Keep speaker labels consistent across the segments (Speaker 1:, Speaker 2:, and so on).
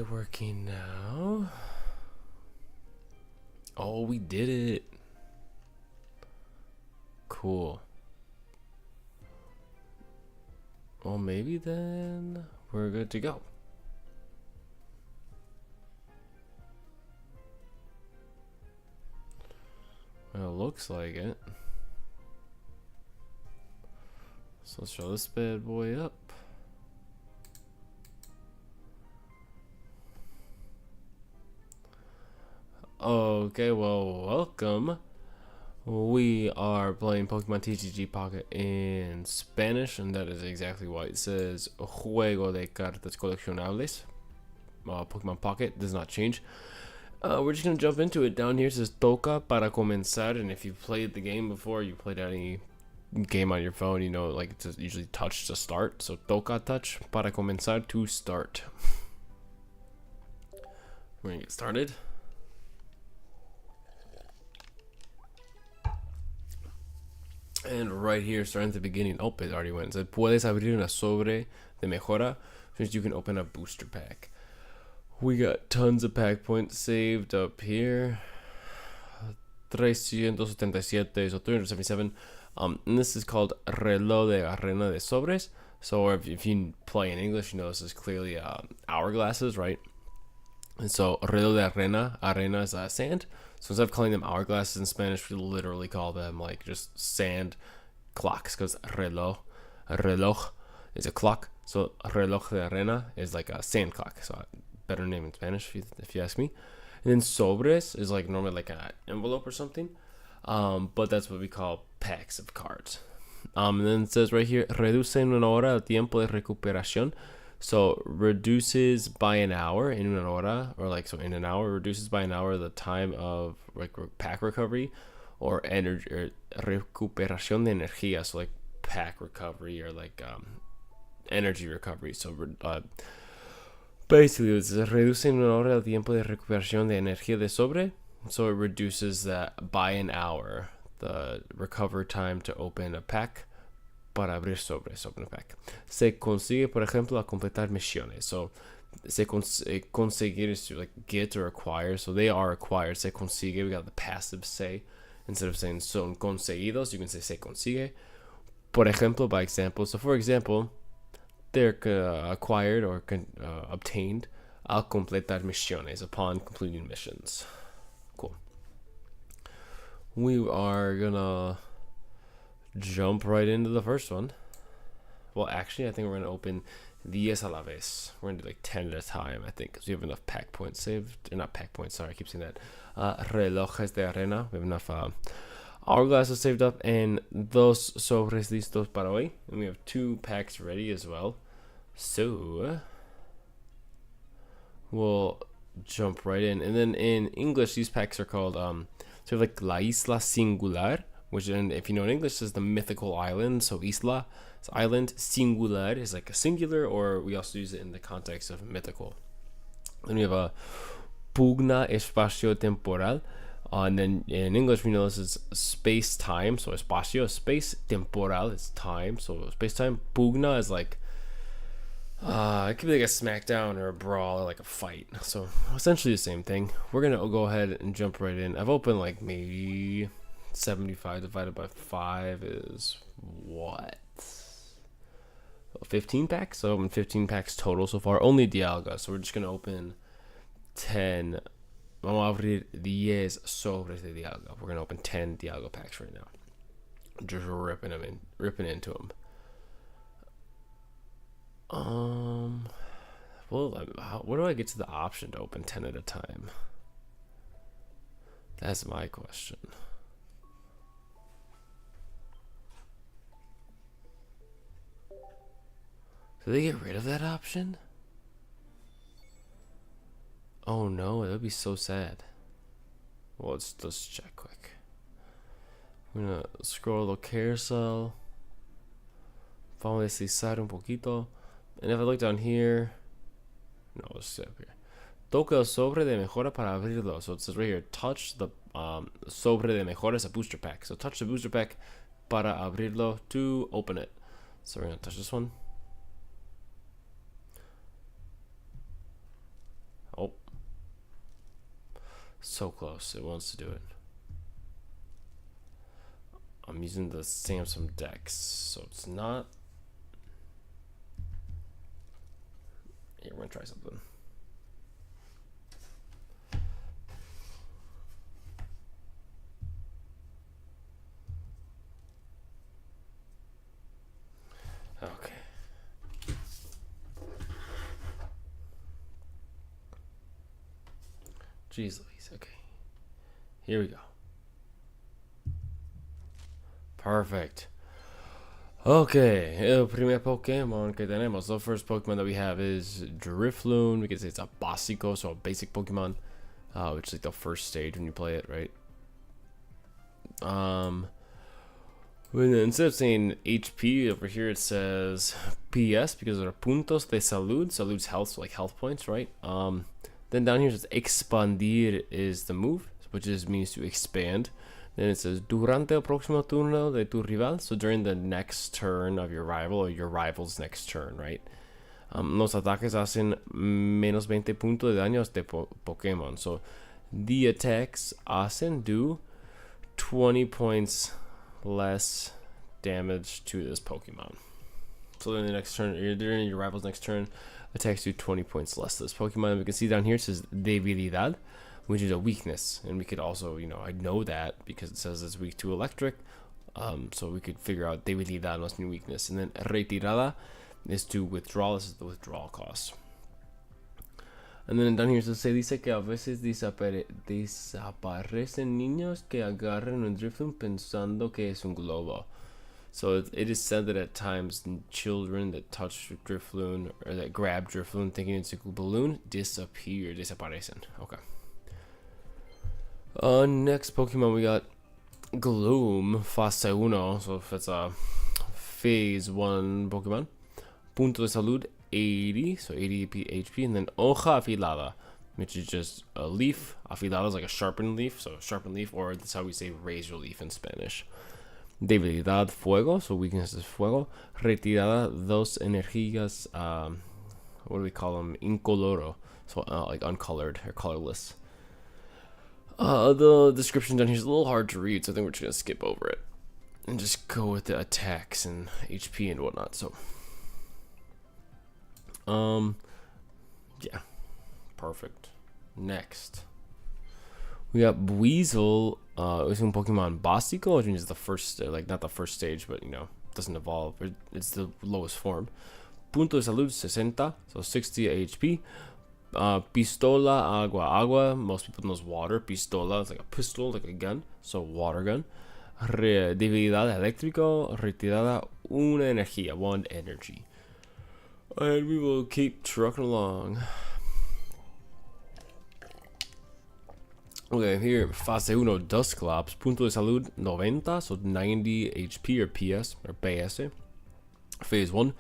Speaker 1: it working now? Oh, we did it. Cool. Well, maybe then we're good to go. Well, it looks like it. So let's show this bad boy up. Okay, well, welcome. We are playing Pokemon TCG Pocket in Spanish, and that is exactly why it says Juego de Cartas Coleccionables. Pokemon Pocket does not change. We're just going to jump into it. Down here it says Toca para comenzar, and if you've played the game before, you played any game on your phone, you know, like it's usually touch to start. So Toca touch para comenzar, to start. We're going to get started. And right here, starting at the beginning, oh, it already went. It said, puedes abrir una sobre de mejora, which means you can open a booster pack. We got tons of pack points saved up here. 377, so 377. And this is called Reloj de Arena de Sobres. So if you play in English, you know this is clearly hourglasses, right? And so Reloj de Arena is sand. So instead of calling them hourglasses in Spanish, we literally call them like just sand clocks, because reloj is a clock. So Reloj de Arena is like a sand clock. So better name in Spanish if you ask me. And then sobres is like normally like an envelope or something. But that's what we call packs of cards. And then it says right here, reduce en una hora el tiempo de recuperación. So reduces by an hour in una hora, or like so in an hour, reduces by an hour the time of like pack recovery, or energy, or recuperación de energía. So like pack recovery, or like energy recovery. So basically it's reduce en una hora el tiempo de recuperación de energía de sobre. So it reduces that by an hour the recover time to open a pack. Para abrir sobres, open a pack. Se consigue, por ejemplo, a completar misiones. So, conseguir is to like get or acquire. So they are acquired. Se consigue, we got the passive say. Instead of saying son conseguidos, you can say se consigue. Por ejemplo, by example. So for example, they're acquired or obtained al completar misiones, upon completing missions. Cool. We are gonna jump right into the first one. Well, actually, I think we're going to open 10 a la vez. We're going to do like 10 at a time, I think, because we have enough pack points saved. Or not pack points, sorry, I keep saying that. Relojes de arena. We have enough hourglasses saved up, and dos sobres listos para hoy. And we have 2 packs ready as well. So we'll jump right in. And then in English, these packs are called, so we have like La Isla Singular, which, if you know in English, is the mythical island. So isla is island, singular is like a singular, or we also use it in the context of mythical. Then we have a Pugna Espacio-Temporal, and then in English we know this is space-time. So espacio is space, temporal is time. So space-time. Pugna is like it could be like a smackdown or a brawl or like a fight. So essentially the same thing. We're gonna go ahead and jump right in. I've opened like maybe 75 divided by 5 is what? 15 packs? So I opened 15 packs total so far. Only Dialga. So we're just going to open 10. Vamos a abrir 10 sobres de Dialga. We're going to open 10 Dialga packs right now. Just ripping into them. Well, where do I get to the option to open 10 at a time? That's my question. Did they get rid of that option? Oh no, that would be so sad. Well, let's check quick. I'm gonna scroll the carousel. Vamos a deslizar un poquito. And if I look down here, no, let's stay up here. Toca el sobre de mejora para abrirlo. So it says right here, touch the sobre de mejora is a booster pack. So touch the booster pack para abrirlo to open it. So we're gonna touch this one. So close. It wants to do it. I'm using the Samsung Dex, so it's not. Here, we're gonna try something. Okay. Jeez Louise. Okay. Here we go. Perfect. Okay, el primer Pokemon que tenemos. The first Pokemon that we have is Drifloon. We can say it's a básico, so a basic Pokemon, which is like the first stage when you play it, right? Instead of saying HP over here, it says PS because they're puntos de salud. Salud's health, so like health points, right? Then down here it says expandir is the move, which just means to expand. Then it says durante el próximo turno de tu rival, so during the next turn of your rival or your rival's next turn, right? Los ataques hacen menos 20 puntos de daño a este Pokemon. So the attacks hacen do 20 points less damage to this Pokemon. So then the next turn, during your rival's next turn, attacks do 20 points less to this Pokemon. We can see down here it says debilidad, which is a weakness, and we could also, I know that because it says it's weak to electric, so we could figure out debilidad must mean weakness. And then retirada is to withdraw. This is the withdrawal cost. And then down here se dice que a veces desaparecen niños que agarran un Drifloon pensando que es un globo. So it is said that at times children that touch Drifloon or that grab Drifloon thinking it's a balloon desaparecen. Okay. Next Pokemon we got Gloom, Fase 1, so if it's a Phase 1 Pokemon. Punto de Salud, 80, so 80 HP, and then Hoja Afilada, which is just a leaf. Afilada is like a sharpened leaf, so sharpened leaf, or that's how we say razor leaf in Spanish. Debilidad, Fuego, so weakness is Fuego. Retirada, dos energías, what do we call them? Incoloro, so like uncolored or colorless. The description down here is a little hard to read, so I think we're just gonna skip over it and just go with the attacks and HP and whatnot. So, yeah, perfect. Next, we got Weasel. It's un Pokemon básico, which means the first, like not the first stage, but doesn't evolve. It's the lowest form. Punto de Salud 60, so 60 HP. Pistola, agua. Most people knows water. Pistola is like a pistol, like a gun. So water gun. Debilidad eléctrico. Retirada una energía, one energy. And we will keep trucking along. Okay, here, Fase 1 Dusclops. Punto de Salud 90, so 90 HP or PS or PS. Phase 1.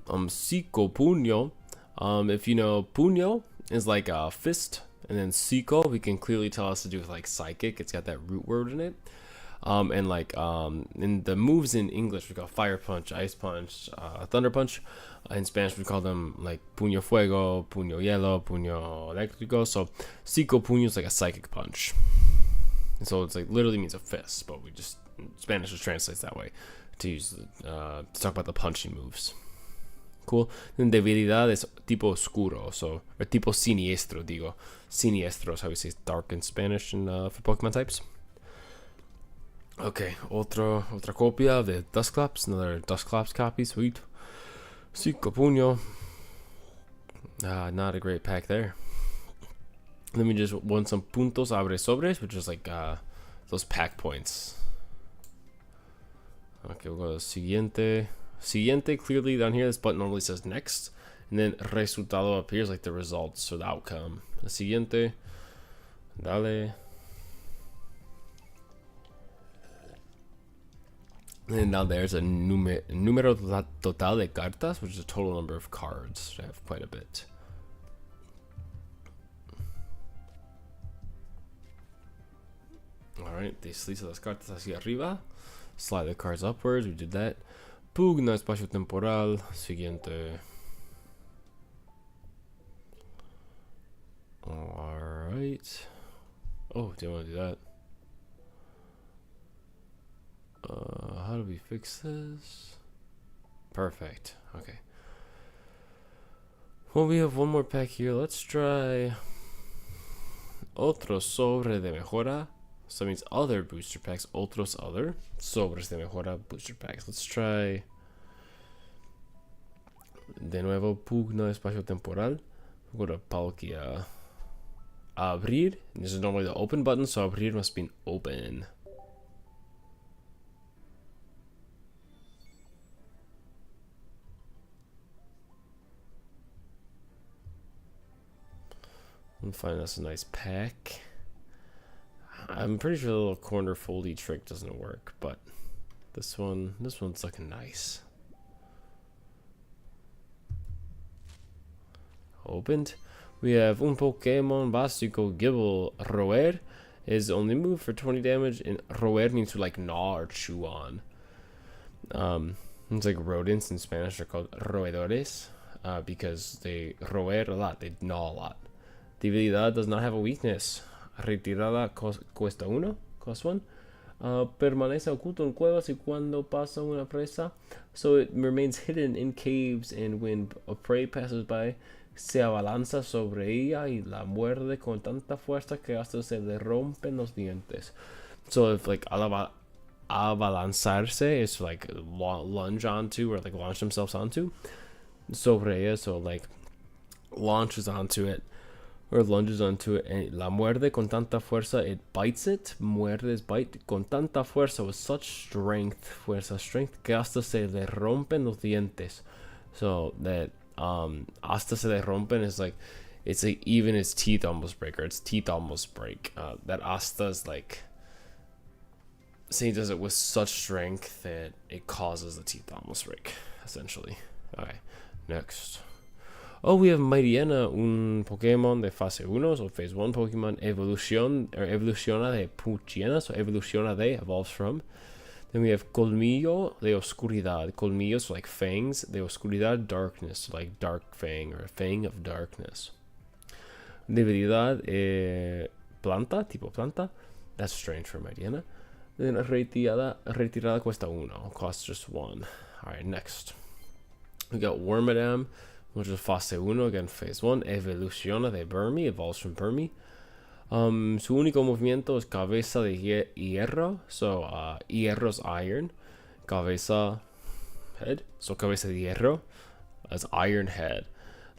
Speaker 1: Psicopuño. If you know, puño is like a fist, and then psico we can clearly tell us to do with like psychic. It's got that root word in it. And like in the moves in English we call fire punch, ice punch, thunder punch. In Spanish we call them like puño fuego, puño hielo, puño eléctrico. So psico puño is like a psychic punch. And so it's like literally means a fist, but we just Spanish just translates that way to use to talk about the punching moves. Cool. Then debilidad is tipo oscuro, so or tipo siniestro, digo. Siniestro is how we say dark in Spanish and for Pokemon types. Okay, otra copia de Dusclops, another Dusclops copy, sweet. Cinco Puño. Not a great pack there. Then we just won some puntos abre sobres, which is like those pack points. Okay, we'll go to siguiente. Siguiente, clearly down here, this button normally says next. And then resultado appears like the results or the outcome. The siguiente. Dale. And now there's a número total de cartas, which is a total number of cards. I have quite a bit. Alright, desliza las cartas hacia arriba. Slide the cards upwards, we did that. Pugna Espacio-Temporal. Siguiente. Alright. Oh, do you want to do that? How do we fix this? Perfect. Okay. Well, we have one more pack here. Let's try otro sobre de mejora. So that means other booster packs. Otros other sobres de mejora booster packs. Let's try de nuevo Pugna Espacio-Temporal. We'll go to Palkia. Abrir. This is normally the open button, so abrir must be open. And find us a nice pack. I'm pretty sure the little corner foldy trick doesn't work, but this one's looking nice. Opened. We have un Pokemon básico Gibble. Roer is only move for 20 damage, and roer means to like gnaw or chew on. It's like rodents in Spanish are called roedores because they roer a lot, they gnaw a lot. Debilidad does not have a weakness. Retirada cuesta uno, cost one. Permanece oculto en cuevas y cuando pasa una presa. So it remains hidden in caves, and when a prey passes by, se abalanza sobre ella y la muerde con tanta fuerza que hasta se le rompen los dientes. So if like abalanzarse is like lunge onto or like launch themselves onto. Sobre ella, so like launches onto it. Or lunges onto it, and la muerde con tanta fuerza, it bites it. Muerde is bite con tanta fuerza, with such strength, fuerza, strength, que hasta se le rompen los dientes. So that hasta se le rompen is like, it's like even its teeth almost break, or its teeth almost break. That hasta is like, saying does it with such strength that it causes the teeth almost break, essentially. Okay, next. Oh, we have Mightyena, un Pokémon de fase 1, so phase 1 Pokémon evoluciona de Puchiena, so evoluciona de, evolves from. Then we have Colmillo de Oscuridad. Colmillos, so like fangs, de Oscuridad, darkness, so like dark fang, or a fang of darkness. Debilidad, planta, tipo planta. That's strange for Mightyena. Then retirada cuesta uno, costs just one. Alright, next. We got Wormadam, which is fase 1, again phase 1, evoluciona de Burmy, evolves from Burmy. Su único movimiento es cabeza de hierro, so hierro is iron, cabeza, head, so cabeza de hierro as iron head.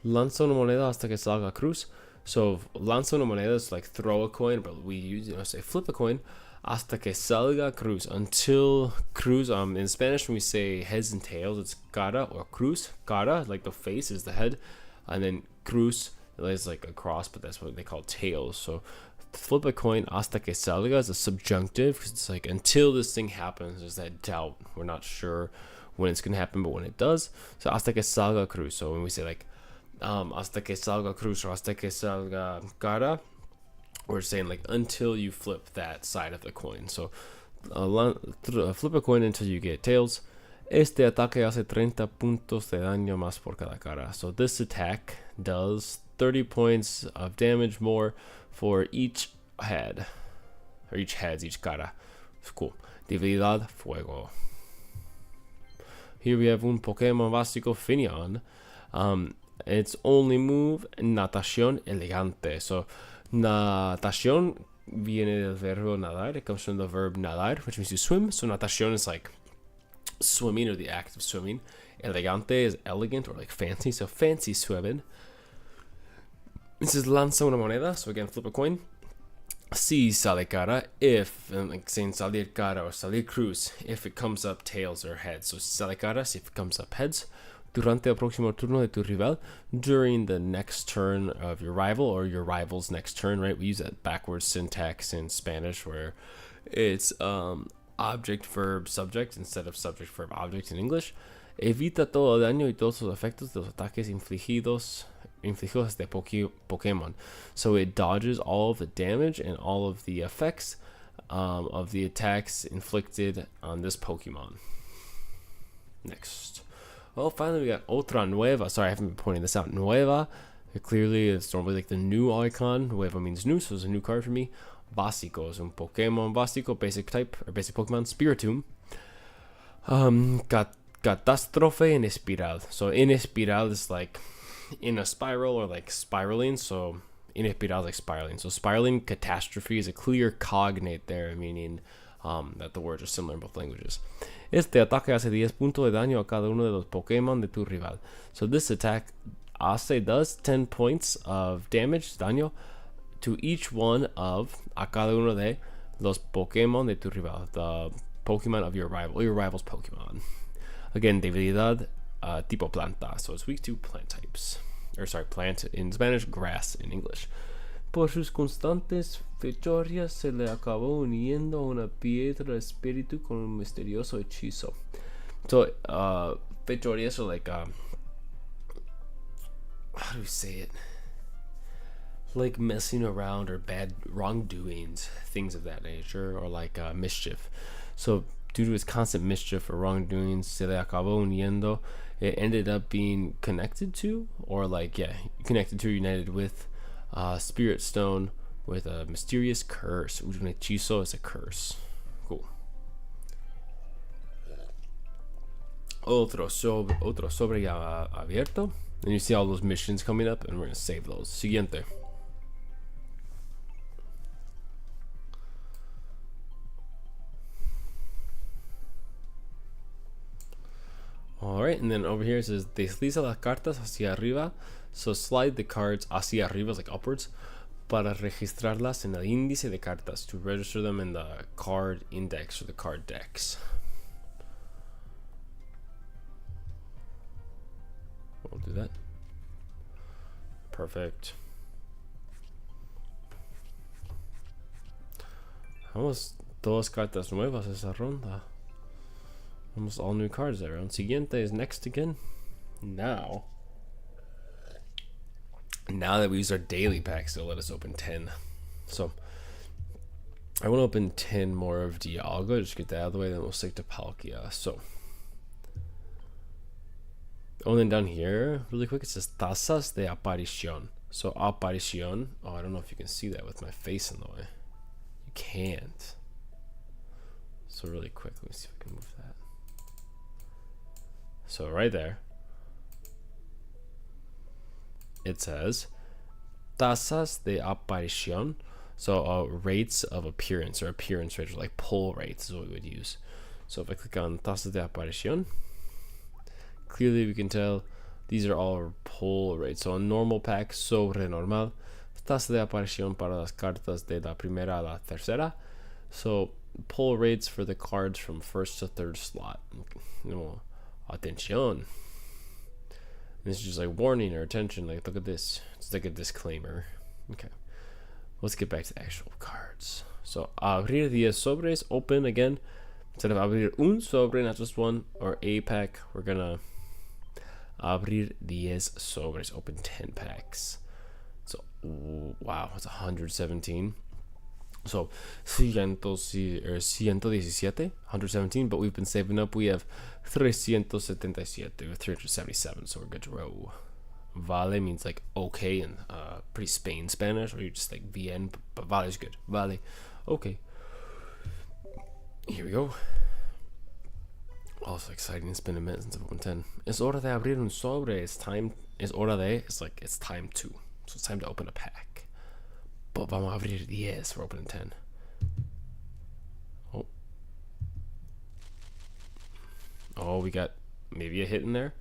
Speaker 1: Lanza una moneda hasta que salga cruz, so lanza una moneda is like throw a coin, but we use, say flip a coin, hasta que salga cruz, until cruz. In Spanish when we say heads and tails, it's cara or cruz. Cara, like the face, is the head, and then cruz is like a cross, but that's what they call tails. So flip a coin hasta que salga is a subjunctive, because it's like until this thing happens, there's that doubt, we're not sure when it's gonna happen, but when it does, so hasta que salga cruz. So when we say like hasta que salga cruz or hasta que salga cara, we're saying like until you flip that side of the coin. So flip a coin until you get tails. Este ataque hace 30 puntos de daño más por cada cara. So this attack does 30 points of damage more for each head. Or each heads, each cara. It's cool. Debilidad, fuego. Here we have un Pokémon básico, Finion. Its only move, natación elegante. So natación viene del verbo nadar. It comes from the verb nadar, which means to swim. So natación is like swimming, or the act of swimming. Elegante is elegant or like fancy. So fancy swimming. This is lanza una moneda. So again, flip a coin. Si sale cara, if, like saying salir cara or salir cruz, if it comes up tails or heads. So si sale cara, if it comes up heads. Durante el próximo turno de tu rival, during the next turn of your rival, or your rival's next turn, right? We use that backwards syntax in Spanish where it's object, verb, subject instead of subject, verb, object in English. Evita todo el daño y todos los efectos de los ataques infligidos de Pokémon. So it dodges all of the damage and all of the effects of the attacks inflicted on this Pokemon. Next. Well, finally we got Otra Nueva. Sorry, I haven't been pointing this out. Nueva. Clearly, it's normally like the new icon. Nueva means new, so it's a new card for me. básico es un Pokémon básico, basic type, or basic Pokemon, Spiritomb. Catástrofe en espiral. So in espiral is like in a spiral or like spiraling. So in espiral is like spiraling. So spiraling catastrophe is a clear cognate there, meaning that the words are similar in both languages. Este ataque hace 10 puntos de daño a cada uno de los Pokémon de tu rival. So this attack does 10 points of damage, daño, to each one of a cada uno de los Pokémon de tu rival, the Pokemon of your rival, or your rival's Pokemon. Again, debilidad tipo planta, so it's weak to plant types. Or sorry, plant in Spanish, grass in English. Por sus constantes fechorías se le acabó uniendo una piedra espíritu con un misterioso hechizo. So, fechorías are like, how do we say it? Like messing around or bad wrongdoings, things of that nature, or like mischief. So, due to his constant mischief or wrongdoings, se le acabó uniendo. It ended up being connected to, or like, yeah, connected to, united with, Spirit Stone with a mysterious curse. Un hechizo is a curse. Cool. Otro sobre ya abierto. And you see all those missions coming up, and we're gonna save those. Siguiente. Alright, and then over here it says desliza las cartas hacia arriba. So slide the cards hacia arriba, like upwards, para registrarlas en el índice de cartas, to register them in the card index or the card decks. We'll do that. Perfect. Almost dos cartas nuevas esa ronda. Almost all new cards that round. Siguiente is next again. Now that we use our daily packs, they'll let us open 10. So I want to open 10 more of Dialga, just get that out of the way, then we'll stick to Palkia. So, oh, and then down here, really quick, it says Tazas de Aparición. So Aparición, oh, I don't know if you can see that with my face in the way. You can't. So really quick, let me see if I can move that. So right there, it says tasas de aparición. So rates of appearance, or appearance rates, or like pull rates is what we would use. So if I click on tasas de aparición, clearly we can tell these are all pull rates. So a normal pack, sobre normal, tasa de aparición para las cartas de la primera a la tercera. So pull rates for the cards from first to third slot. No, atención. This is just like warning or attention, like look at this. It's like a disclaimer. Okay, let's get back to the actual cards. So abrir 10 sobres, open again. Instead of abrir un sobre, not just one, or a pack, we're gonna abrir 10 sobres, open 10 packs. So wow, it's 117. So 117, 117, but we've been saving up. We have 377, we have 377, so we're good to roll. Vale means like okay in pretty Spain Spanish, or you just like bien, but vale is good. Vale, okay. Here we go. Also exciting, it's been a minute since I've opened 10. Es hora de abrir un sobre, it's time, es hora de, it's like it's time to. So it's time to open a pack. But vamos a abrir 10, we're opening 10. Oh, we got maybe a hit in there.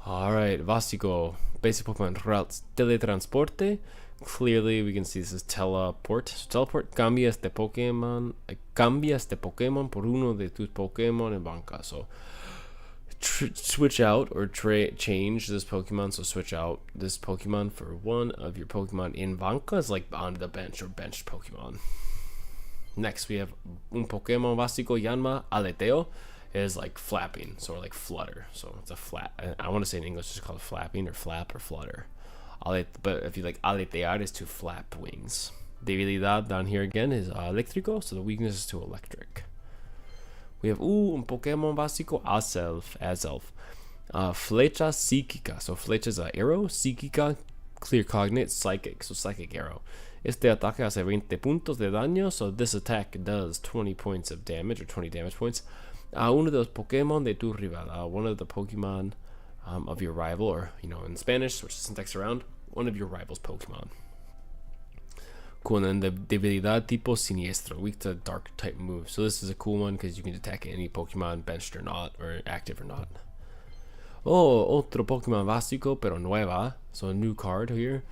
Speaker 1: Alright, Básico, basic Pokemon routes, teletransporte. Clearly we can see this is teleport. So teleport, cambia este Pokemon por uno de tus Pokemon en banca. So switch out or change this Pokemon. So switch out this Pokemon for one of your Pokemon in banca, is like on the bench or benched Pokemon. Next we have un Pokemon básico Yanma Aleteo. Is like flapping, so like flutter. So it's a flat. I want to say in English it's called flapping or flap or flutter. But if you like aletear is to flap wings. Debilidad down here again is eléctrico, so the weakness is to electric. We have un Pokemon básico Azelf. Flecha psíquica. So flecha is an arrow. Psíquica, clear cognate, psychic. So psychic arrow. Este ataque hace 20 puntos de daño, so this attack does 20 points of damage, or 20 damage points, a uno de los Pokémon de tu rival, one of the Pokemon of your rival, or, in Spanish, switch the syntax around, one of your rival's Pokemon. Cool, and then the debilidad tipo siniestro, weak to dark type moves. So this is a cool one because you can attack any Pokemon, benched or not, or active or not. Oh, otro Pokemon básico, pero nueva. So a new card here.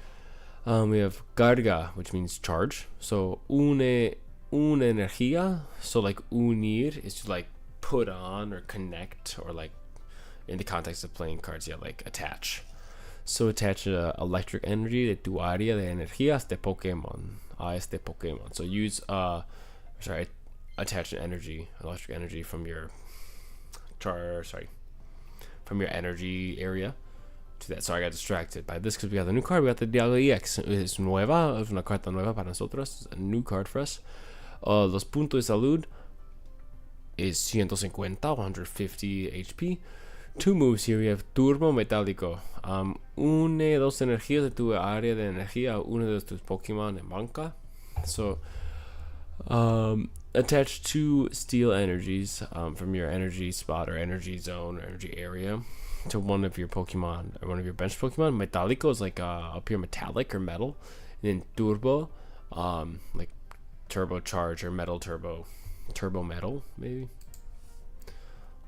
Speaker 1: We have Carga, which means charge. So una energía. So like unir is to like put on or connect, or like in the context of playing cards, yeah, like attach. So attach electric energy de tu área de energía a este Pokemon. So use attach electric energy from your from your energy area to that. Sorry, I got distracted by this because we got the new card. We got the Dialga EX. Es nueva, es una carta nueva para nosotros. It's a new card for us. Los puntos de salud is 150, 150 HP. Two moves here. We have Turbo Metálico. Dos energías de tu área de energía a uno de tus Pokémon en banca. So, attach 2 steel energies from your energy spot or energy zone or energy area to one of your Pokemon or one of your bench Pokemon. Metálico is like up here metallic or metal. And then Turbo, like turbocharge or metal turbo metal maybe.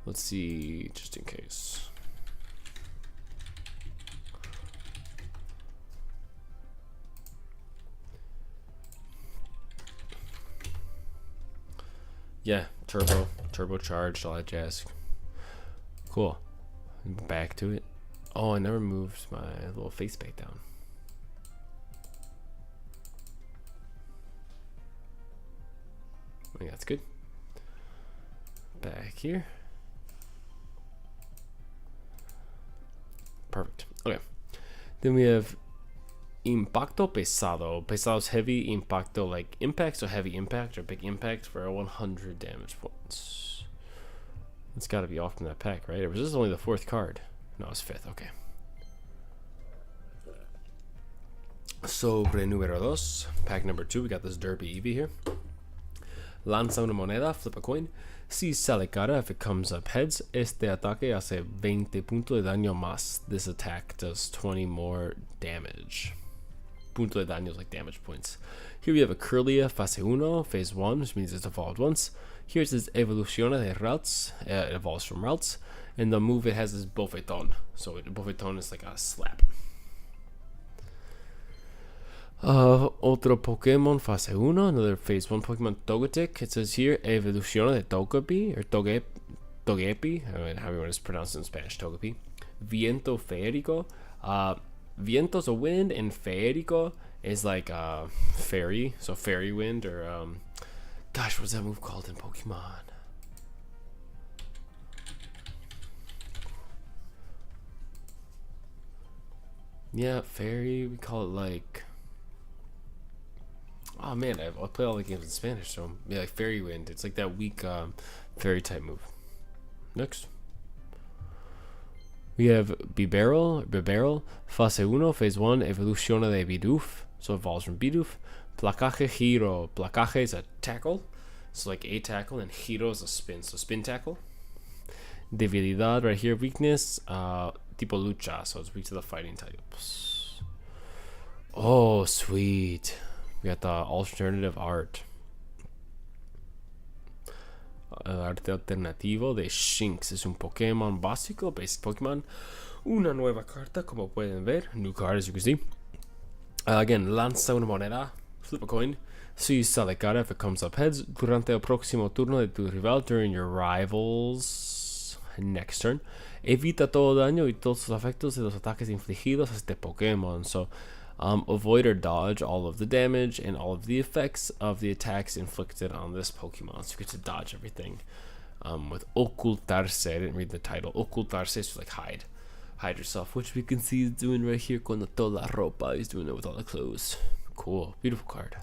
Speaker 1: Let's see, just in case. Yeah, turbocharged, all that jazz. Cool. Back to it. Oh, I never moved my little face back down. I think that's good. Back here. Perfect. Okay. Then we have Impacto Pesado. Pesado is heavy. Impacto like impact, so heavy impact or big impact for 100 damage points. It's got to be off from that pack, right? Or was this only the 4th card? No, it's 5th. Okay. Sobre número 2, pack number 2, we got this Derpy Eevee here. Lanza una moneda, flip a coin. Si sale cara, if it comes up heads, este ataque hace 20 puntos de daño más. This attack does 20 more damage. Punto de daño is like damage points. Here we have a Curlia Fase 1, Phase 1, which means it's evolved once. Here's this Evoluciona de Ralts, it evolves from Ralts. And the move it has is Bofeton. So Bofeton is like a slap. Otro Pokemon Fase 1, another Phase 1 Pokemon Togetic. It says here Evoluciona de Togepi, or Togepi, I mean, however you want to pronounce it in Spanish, Togepi. Viento Feérico. Viento's a wind, and Feérico is like fairy, so fairy wind, or gosh, what's that move called in Pokemon? Yeah, fairy, we call it like, oh man, I play all the games in Spanish, so yeah, like fairy wind. It's like that weak fairy type move. Next. We have Bibarel, Fase 1, Phase 1, Evoluciona de Bidoof, so evolves from Bidoof. Placaje Giro. Placaje is a tackle, so like a tackle, and Giro is a spin, so spin tackle. Debilidad right here, weakness, tipo lucha, so it's weak to the fighting types. Oh, sweet. We got the alternative art. Arte alternativo de Shinx. Es un Pokémon básico, basic Pokémon. Una nueva carta, como pueden ver. New card, as you can see. Again, lanza una moneda. Flip a coin. Si sale cara, if it comes up heads. Durante el próximo turno de tu rival, during your rival's next turn. Evita todo daño y todos los efectos de los ataques infligidos a este Pokémon. So, avoid or dodge all of the damage and all of the effects of the attacks inflicted on this Pokemon. So you get to dodge everything. With Ocultarse, I didn't read the title. Ocultarse is like hide yourself, which we can see he's doing right here con toda la ropa. He's doing it with all the clothes. Cool, beautiful card.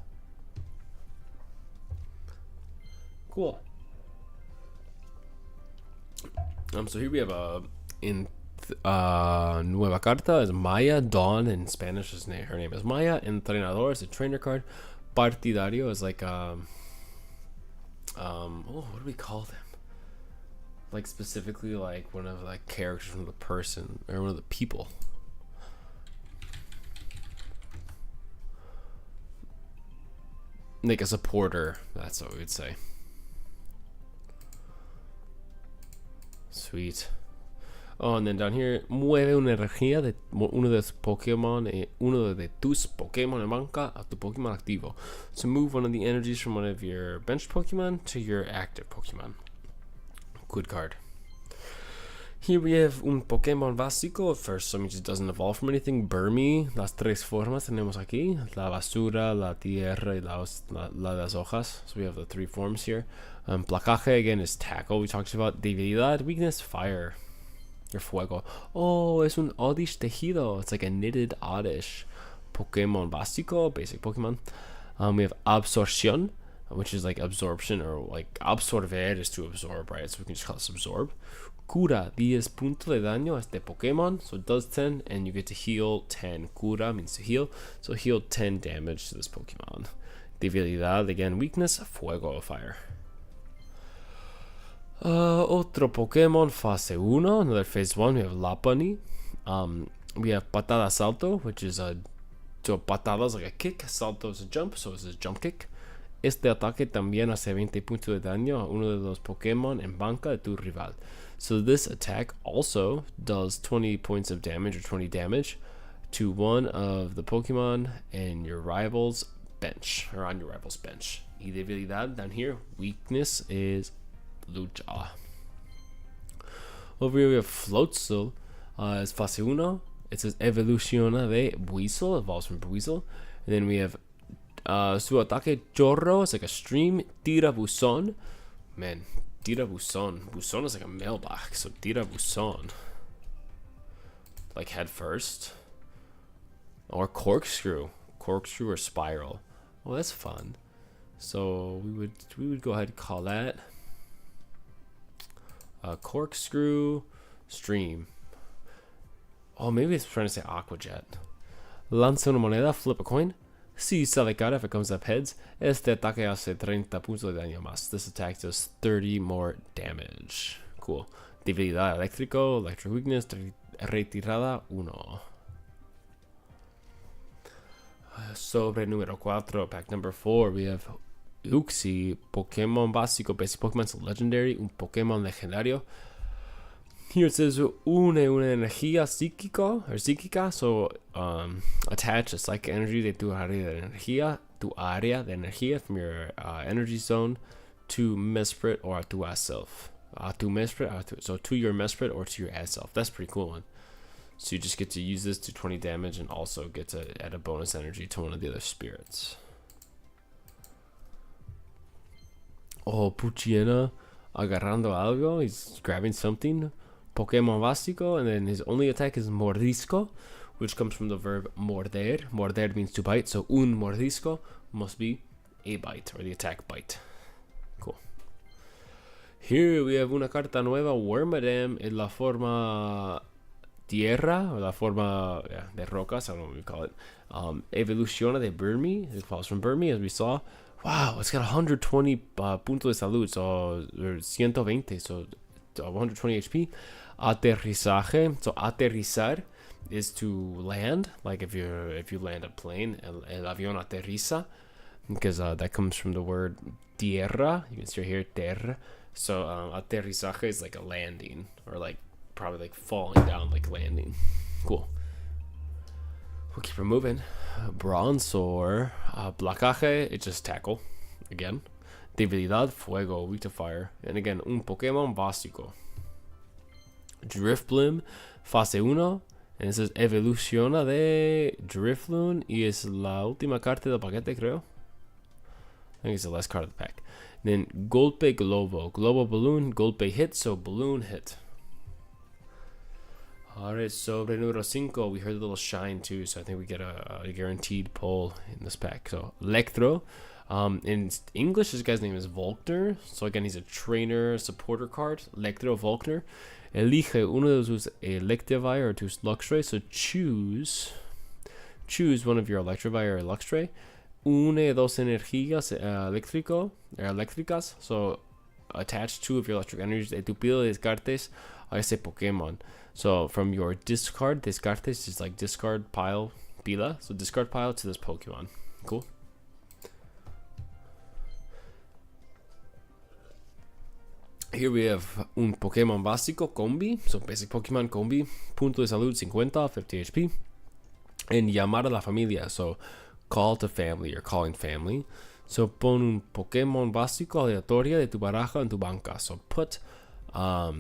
Speaker 1: Cool. So here we have in nueva carta is Maya Dawn. In Spanish, her name is Maya. Entrenador is a trainer card. Partidario is like what do we call them? Like specifically like one of like characters from the person or one of the people. Like a supporter, that's what we would say. Sweet. Oh, and then down here, mueve una energía de uno de tus Pokémon, uno de tus Pokémon en banca a tu Pokémon activo. So move one of the energies from one of your bench Pokémon to your active Pokémon. Good card. Here we have un Pokémon básico. First, so means it doesn't evolve from anything. Burmy. Las tres formas tenemos aquí. La basura, la tierra, y la de las hojas. So we have the three forms here. Placaje, again, is tackle. We talked about debilidad, weakness, fire. Your fuego. Oh, es un Oddish tejido. It's like a knitted Oddish. Pokémon básico, basic Pokémon. We have absorción, which is like absorption, or like absorber is to absorb, right? So we can just call this absorb. Cura, 10 punto de daño a este Pokemon, so it does 10, and you get to heal 10. Cura means to heal, so heal 10 damage to this Pokemon. Debilidad, again, weakness, fuego or fire. Otro Pokemon, fase 1, another phase 1, we have Lapani. We have Patada Salto, which is so patada is like a kick, salto is a jump, so it's a jump kick. Este ataque también hace 20 puntos de daño a uno de los Pokémon en banca de tu rival. So this attack also does 20 points of damage or 20 damage to one of the Pokemon in your rival's bench, or on your rival's bench. Y debilidad down here, weakness is lucha. Over here we have Floatzel, is fase 1. It says evoluciona de Buizel, evolves from Buizel. And then we have su ataque chorro, it's like a stream. Tira buzón. Man, tira buzón. Buzón is like a mailbox, so tira buzón. Like head first. Or corkscrew. Corkscrew or spiral. Well, that's fun. So we would go ahead and call that corkscrew stream. Oh, maybe it's trying to say aquajet. Lanza una moneda, flip a coin. Si sale cara, if it comes up heads, este ataque hace 30 puntos de daño más. This attack does 30 more damage. Cool. Debilidad eléctrico, electric weakness, retirada 1. Sobre número 4, pack number 4, we have Uxie, Pokémon básico, basic Pokémon, so legendary, un Pokémon legendario. Here it says una energía psíquica, so attach a psychic energy de tu área de energía, from your energy zone to Mesprit or to self. So to your Mesprit or to your ad self. That's a pretty cool one. So you just get to use this to 20 damage and also get to add a bonus energy to one of the other spirits. Oh, Puchiena agarrando algo. He's grabbing something. Pokémon básico, and then his only attack is mordisco, which comes from the verb morder. Morder means to bite, so un mordisco must be a bite, or the attack bite. Cool. Here we have una carta nueva, Wormadam, en la forma tierra, or la forma de rocas, I don't know what we call it. Evoluciona de Burmy, it falls from Burmy, as we saw. Wow, it's got 120 puntos de salud, so 120, so 120 HP. Aterrizaje, so aterrizar is to land, like if you land a plane, el avión aterriza, because that comes from the word tierra. You can see here terra. So aterrizaje is like a landing, or like probably like falling down, like landing. Cool. We'll keep her moving. Bronzor, placaje, it's just tackle again. Debilidad, fuego, weak to fire, and again un Pokémon básico. Drifblim, fase 1, and it says evoluciona de Drifloon, y es la última carta del paquete, creo. I think it's the last card of the pack. Then golpe globo, globo balloon, golpe hit, so balloon hit. Alright, sobre número 5, we heard a little shine too, so I think we get a guaranteed pull in this pack. So Electro, In English, this guy's name is Volkner. So again, he's a trainer supporter card. Electro Volkner. Elige uno de sus Electivire or tus Luxray. So choose one of your Electivire or Luxray. Une dos energías eléctricas. So attach 2 of your electric energies de tu pila de descartes a ese Pokemon. So from your discard, descartes is like discard pile, pila. So discard pile to this Pokemon. Cool. Here we have un Pokémon básico, Combi. So basic Pokémon Combi. Punto de salud 50, 50 HP. And llamar a la familia. So call to family or calling family. So pon un Pokémon básico aleatoria de tu baraja en tu banca. So put a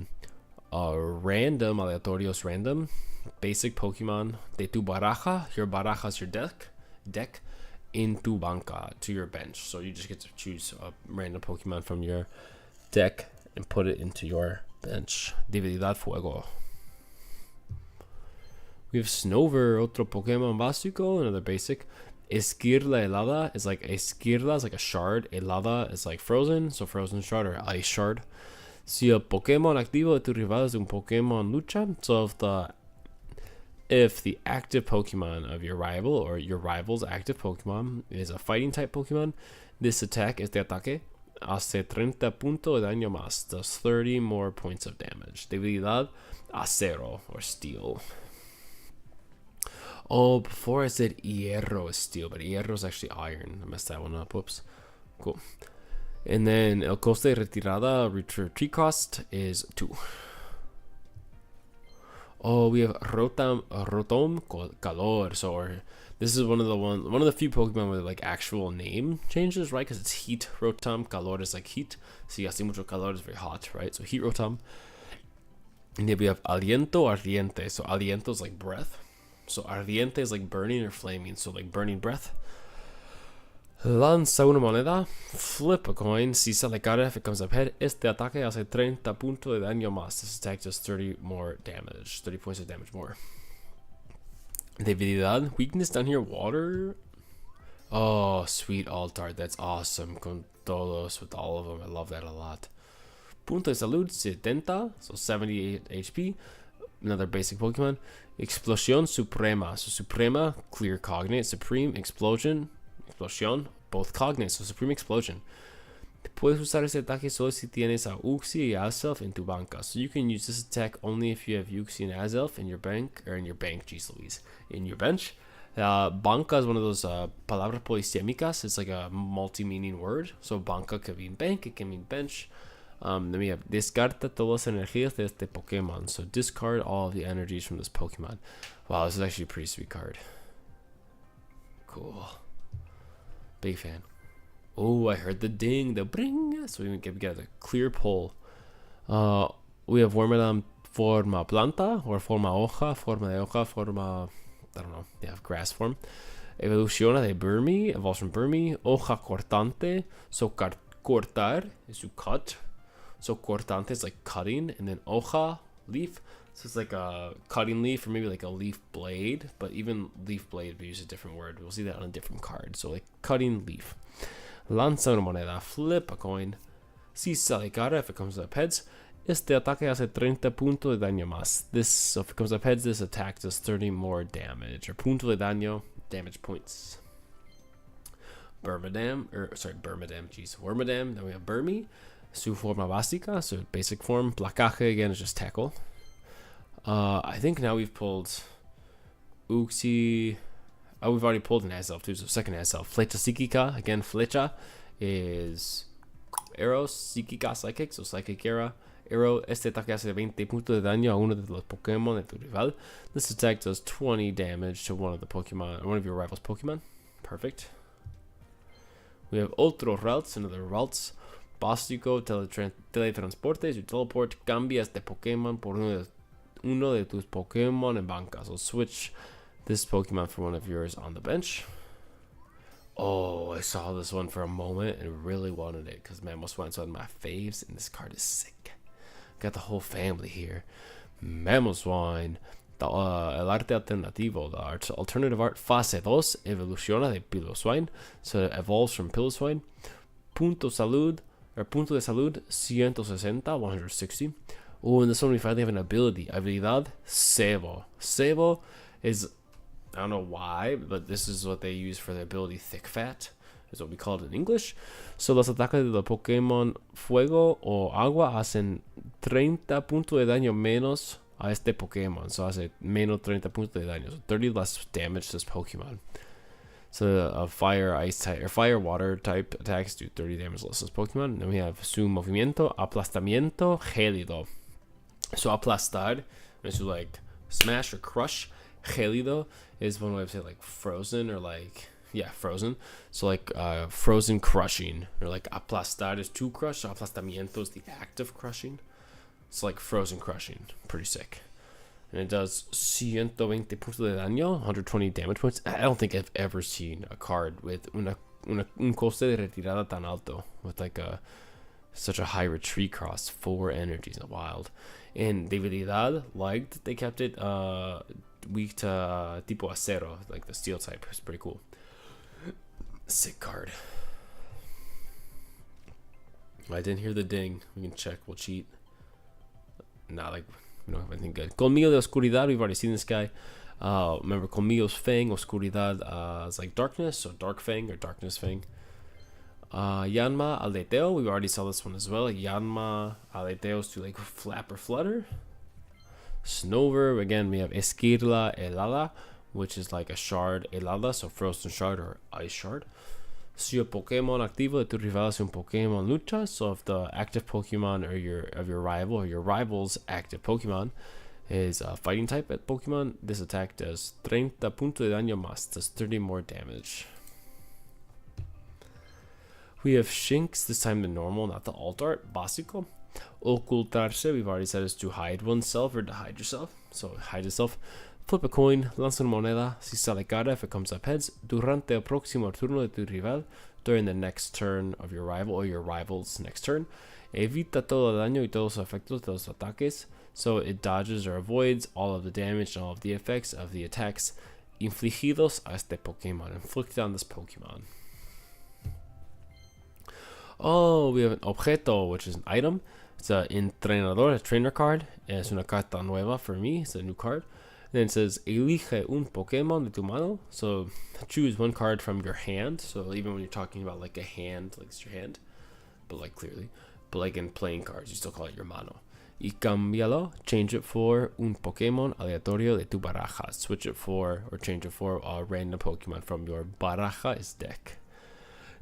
Speaker 1: random, aleatorios random, basic Pokemon de tu baraja. Your baraja is your deck in tu banca, to your bench. So you just get to choose a random Pokemon from your deck and put it into your bench. Debilidad Fuego. We have Snover, otro Pokemon básico, another basic. Esquirla helada is like esquirla is like a shard. Helada is like frozen, so frozen shard or ice shard. Si el Pokemon activo de tu rival es un Pokemon lucha, so if the active Pokemon of your rival or your rival's active Pokemon is a fighting type Pokemon, this attack, este ataque, hace 30 puntos de daño más, does 30 more points of damage. Debilidad acero or steel. Oh, before I said hierro is steel, but hierro is actually iron. I messed that one up. Whoops. Cool. And then el coste de retirada, retreat cost is 2. Oh, we have Rotom Calor. So this is one of the few Pokemon with like actual name changes, right? Because it's heat Rotom. Calor is like heat. So hace mucho calor is very hot, right? So heat Rotom. And then we have Aliento Ardiente. So Aliento is like breath. So ardiente is like burning or flaming, so like burning breath. Lanza una moneda, flip a coin, si sale cara if it comes up head. Este ataque hace 30 puntos de daño más. This attack does 30 more damage, 30 points of damage more. Debilidad, weakness down here, water. Oh, sweet Altart, that's awesome. Con todos, with all of them, I love that a lot. Punto de salud, 70, so 78 HP. Another basic Pokemon. Explosión Suprema. So Suprema, clear cognate. Supreme Explosion. Explosión, both cognates. So Supreme Explosion. Puedes usar ese ataque solo si tienes a Uxie y Azelf en tu banca. So you can use this attack only if you have Uxie and Azelf in your bank, or in your bank, jeez Louise, in your bench. Banca is one of those palabras polisémicas. It's like a multi-meaning word. So banca can mean bank, it can mean bench. Then we have descarta todas las energías de este Pokemon. So discard all of the energies from this Pokemon. Wow, this is actually a pretty sweet card. Cool. Big fan. Oh, I heard the ding, the bring. So we get a clear pull. We have Wormadam forma planta or forma hoja, forma de hoja, forma, I don't know, they have grass form. Evoluciona de Burmy, evolves from Burmy. Hoja cortante, so cortar is to cut. So cortante is like cutting, and then hoja, leaf. So it's like a cutting leaf or maybe like a leaf blade, but even leaf blade, we use a different word. We'll see that on a different card. So like cutting leaf. Lanza una moneda, flip a coin. Si sale cara, if it comes up heads. Este ataque hace 30 puntos de daño más. So if it comes up heads, this attack does 30 more damage. Or punto de daño, damage points. Wormadam, jeez. Wormadam, then we have Burmy. Su forma básica, so basic form. Placaje, again, is just tackle. I think now we've pulled Uxie. Oh, we've already pulled an Azelf too, so second Azelf. Flecha Psíquica, again, Flecha is arrow, Psíquica Psychic, so Psychic Era. Arrow, este ataque hace 20 puntos de daño a uno de los Pokémon de tu rival. This attack does 20 damage to one of your rival's Pokémon. Perfect. We have Otro Ralts, another Ralts. Básico, teletransporte, you teleport, cambias de Pokémon por uno de tus Pokémon en banca. So switch this Pokemon for one of yours on the bench. Oh, I saw this one for a moment and really wanted it because Mamoswine's one of my faves, and this card is sick. Got the whole family here. Mamoswine, el arte alternativo, the alternative art fase 2 evoluciona de Piloswine, so it evolves from Piloswine. Punto de salud 160, 160. Oh, and this one we finally have an ability. Habilidad Cebo. Cebo is, I don't know why, but this is what they use for the ability Thick Fat, is what we call it in English. So los ataques de los Pokémon Fuego o Agua hacen 30 puntos de daño menos a este Pokémon. So hace menos 30 puntos de daño. So 30 less damage to this Pokemon. So fire, ice type, or fire, water type attacks do 30 damage less to this Pokemon. Then we have su movimiento, aplastamiento gélido. So aplastar is like smash or crush. Gélido is one way to say like frozen or like, yeah, frozen. So like frozen crushing, or like aplastar is to crush. Aplastamiento is the act of crushing. It's like frozen crushing. Pretty sick. And it does 120 puntos de daño, 120 damage points. I don't think I've ever seen a card with un coste de retirada tan alto, with like such a high retreat cost, 4 energies in the wild. And debilidad, liked, they kept it weak to tipo acero, like the steel type. It's pretty cool. Sick card. I didn't hear the ding. We can check. We'll cheat. Not like we don't have anything good. Colmillo de Oscuridad. We've already seen this guy. Remember, Colmillo's Fang. Oscuridad is like darkness. So Dark Fang or Darkness Fang. Yanma Aleteo. We already saw this one as well. Yanma Aleteo is to like flap or flutter. Snover. Again, we have Esquirla Helada, which is like a shard helada, so frozen shard or ice shard. Si el Pokémon activo de tu rival es un Pokémon lucha, so if the active Pokemon or your rival or your rival's active Pokemon is a fighting type at Pokemon, this attack does 30 puntos de daño más, does 30 more damage. We have Shinx, this time the normal, not the alt art, básico. Ocultarse, we've already said, is to hide oneself or to hide yourself, so hide yourself. Flip a coin, lanza una moneda, si sale cara, if it comes up heads, durante el próximo turno de tu rival, during the next turn of your rival or your rival's next turn. Evita todo el daño y todos los efectos de los ataques, so it dodges or avoids all of the damage and all of the effects of the attacks infligidos a este Pokemon, inflicted on this Pokemon. Oh, we have an objeto, which is an item. It's an entrenador, a trainer card. Es una carta nueva for me. It's a new card. Then it says, elige un Pokemon de tu mano. So choose one card from your hand. So even when you're talking about like a hand, like it's your hand, but like clearly, but like in playing cards, you still call it your mano. Y cámbialo, change it for un Pokemon aleatorio de tu baraja. Switch it for, or change it for a random Pokemon from your baraja's deck.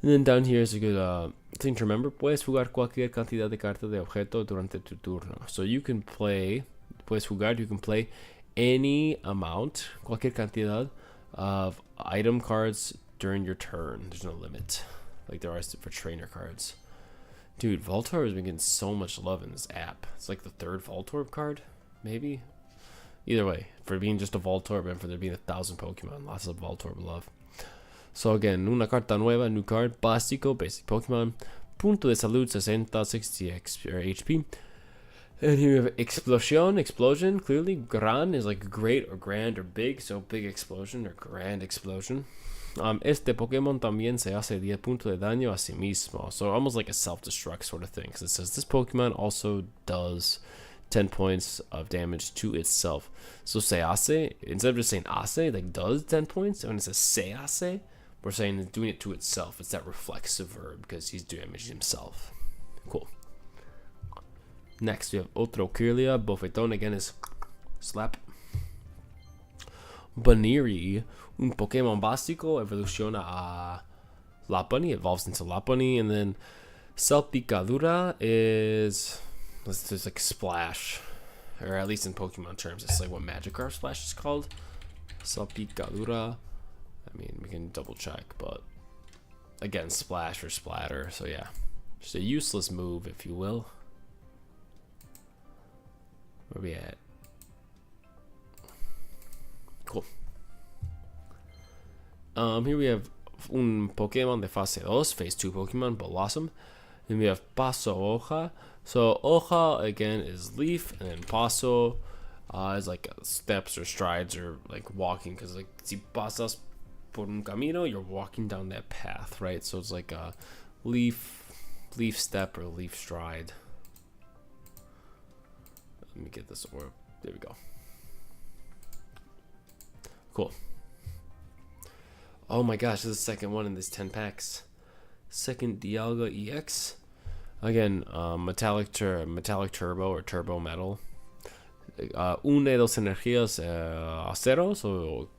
Speaker 1: And then down here is a good thing to remember. Puedes jugar cualquier cantidad de cartas de objeto durante tu turno. So you can play, puedes jugar, you can play any amount, cualquier cantidad of item cards during your turn. There's no limit, like there are for trainer cards. Dude, Voltorb has been getting so much love in this app. It's like the 3rd Voltorb card, maybe? Either way, for being just a Voltorb and for there being 1,000 Pokemon, lots of Voltorb love. So again, una carta nueva, new card, básico, basic Pokemon, punto de salud 60, 60 HP. And here we have explosion, clearly. Gran is like great or grand or big, so big explosion or grand explosion. Este Pokemon también se hace 10 puntos de daño a sí mismo. So almost like a self-destruct sort of thing, because it says this Pokemon also does 10 points of damage to itself. So se hace, instead of just saying hace, like does 10 points, when it says se hace, we're saying it's doing it to itself. It's that reflexive verb because he's damaging himself. Cool. Next, we have Otro Kirlia. Bofetón again is slap. Baniri, un Pokémon básico, evoluciona a Lapani, evolves into Lapani. And then Salpicadura is, it's just like splash, or at least in Pokemon terms, it's like what Magikarp Splash is called. Salpicadura. I mean, we can double check, but again, splash or splatter. So yeah, just a useless move, if you will. Where we at? Cool. Here we have un Pokemon de fase 2, phase 2 Pokemon, Blossom. Then we have Paso Hoja. So Hoja again is leaf, and then Paso Is like steps or strides or like walking, because like si pasas por un camino, you're walking down that path, right? So it's like a leaf step or leaf stride. Let me get this orb. There we go. Cool. Oh my gosh, this is the second one in this 10 packs. Second Dialga EX. Again, metallic turbo or turbo metal. Une dos energías acero, so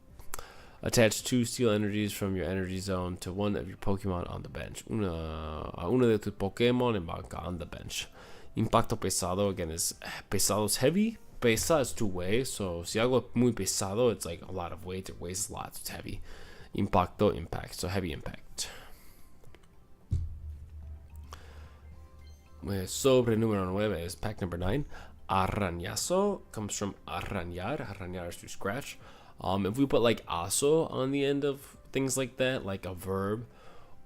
Speaker 1: attach 2 steel energies from your energy zone to one of your Pokemon on the bench. Uno de tus Pokemon en banca on the bench. Impacto pesado, again, is pesado is heavy. Pesa is to weigh, so si algo muy pesado, it's like a lot of weight. It weighs a lot, it's heavy. Impacto, impact, so heavy impact. Sobre número 9 is pack number 9. Arañazo comes from arañar. Arañar is to scratch. If we put like aso on the end of things like that, like a verb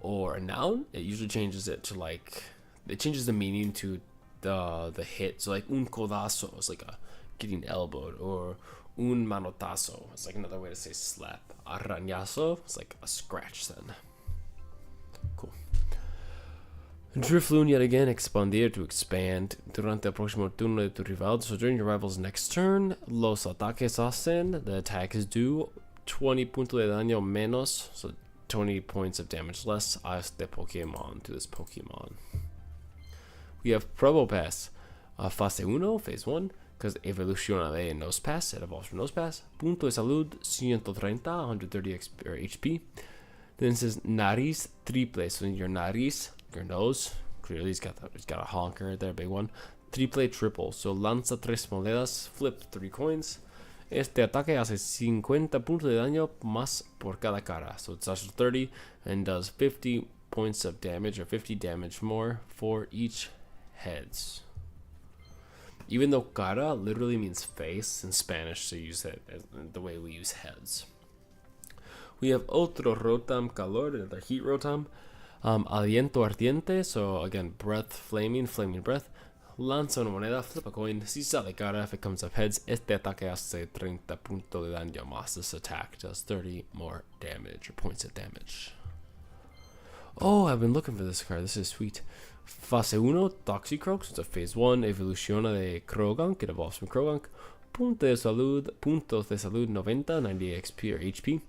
Speaker 1: or a noun, it usually changes it to like, it changes the meaning to the hit. So like un codazo is like a getting elbowed, or un manotazo is like another way to say slap. Arañazo is like a scratch then. Cool. Drifloon yet again, expandir to expand. Durante el próximo turno de tu rival, so during your rival's next turn, los ataques hacen, the attack is due 20 puntos de daño menos, so 20 points of damage less a este Pokemon, to this Pokemon. We have Probo Pass, fase 1, phase 1, because evoluciona de Nose Pass, it evolves from Nose Pass. Punto de salud, 130, 130 HP. Then it says nariz triple, so your nariz, your nose, clearly he's got a honker right there, big one. Triple triple, so lanza 3 monedas, flip 3 coins. Este ataque hace 50 puntos de daño más por cada cara, so it's actually 30 and does 50 points of damage, or 50 damage more for each heads. Even though cara literally means face in Spanish, so use that as the way we use heads. We have otro Rotom calor, another heat Rotom. Aliento ardiente, so again, breath, flaming breath. Lanza una moneda, flip a coin. Si sale cara, if it comes up heads, este ataque hace 30 puntos de daño más. This attack does 30 more damage, or points of damage. Oh, I've been looking for this card. This is sweet. Fase 1, Toxicroak, so it's a phase 1. Evoluciona de Krogunk, it evolves from Krogunk. Puntos de salud 90, 90 XP or HP.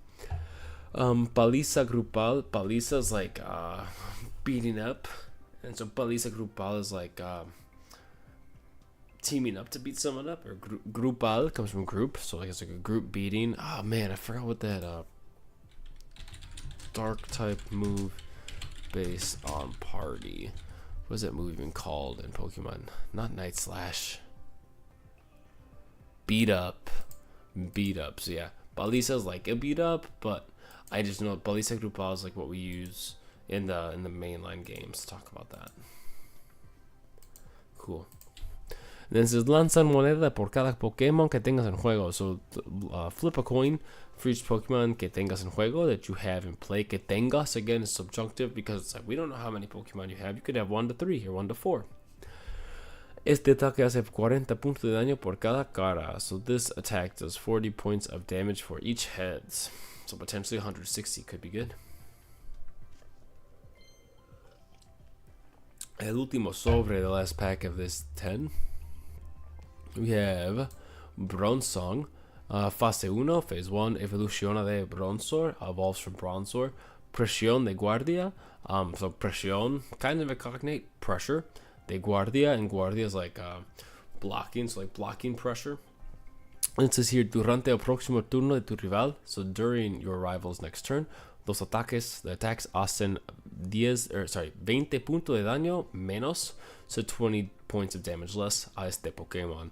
Speaker 1: Paliza grupal. Paliza is like beating up, and so paliza grupal is like teaming up to beat someone up. Or grupal comes from group, so like it's like a group beating. Oh man, I forgot what that dark type move based on party. What is that move even called in Pokemon? Not Night Slash. Beat up. So yeah, Paliza is like a beat up, but I just know Paliza Grupal is like what we use in the mainline games to talk about that. Cool. And then it says lanzan moneda por cada Pokemon que tengas en juego. So flip a coin for each Pokemon que tengas en juego, that you have in play. Que tengas, again, is subjunctive because it's like we don't know how many Pokemon you have. You could have 1 to 3 or 1 to 4. Este ataque hace 40 puntos de daño por cada cara. So this attack does 40 points of damage for each heads. So potentially 160 could be good. El último sobre, the last pack of this 10. We have Bronzong. Fase 1, phase 1, evoluciona de Bronzor, evolves from Bronzor. Presión de guardia. So presión, kind of a cognate, pressure. De guardia, and guardia is like blocking, so like blocking pressure. And it says here, durante el próximo turno de tu rival, so during your rival's next turn, los ataques, the attacks hacen 20 puntos de daño menos, so 20 points of damage less a este Pokemon.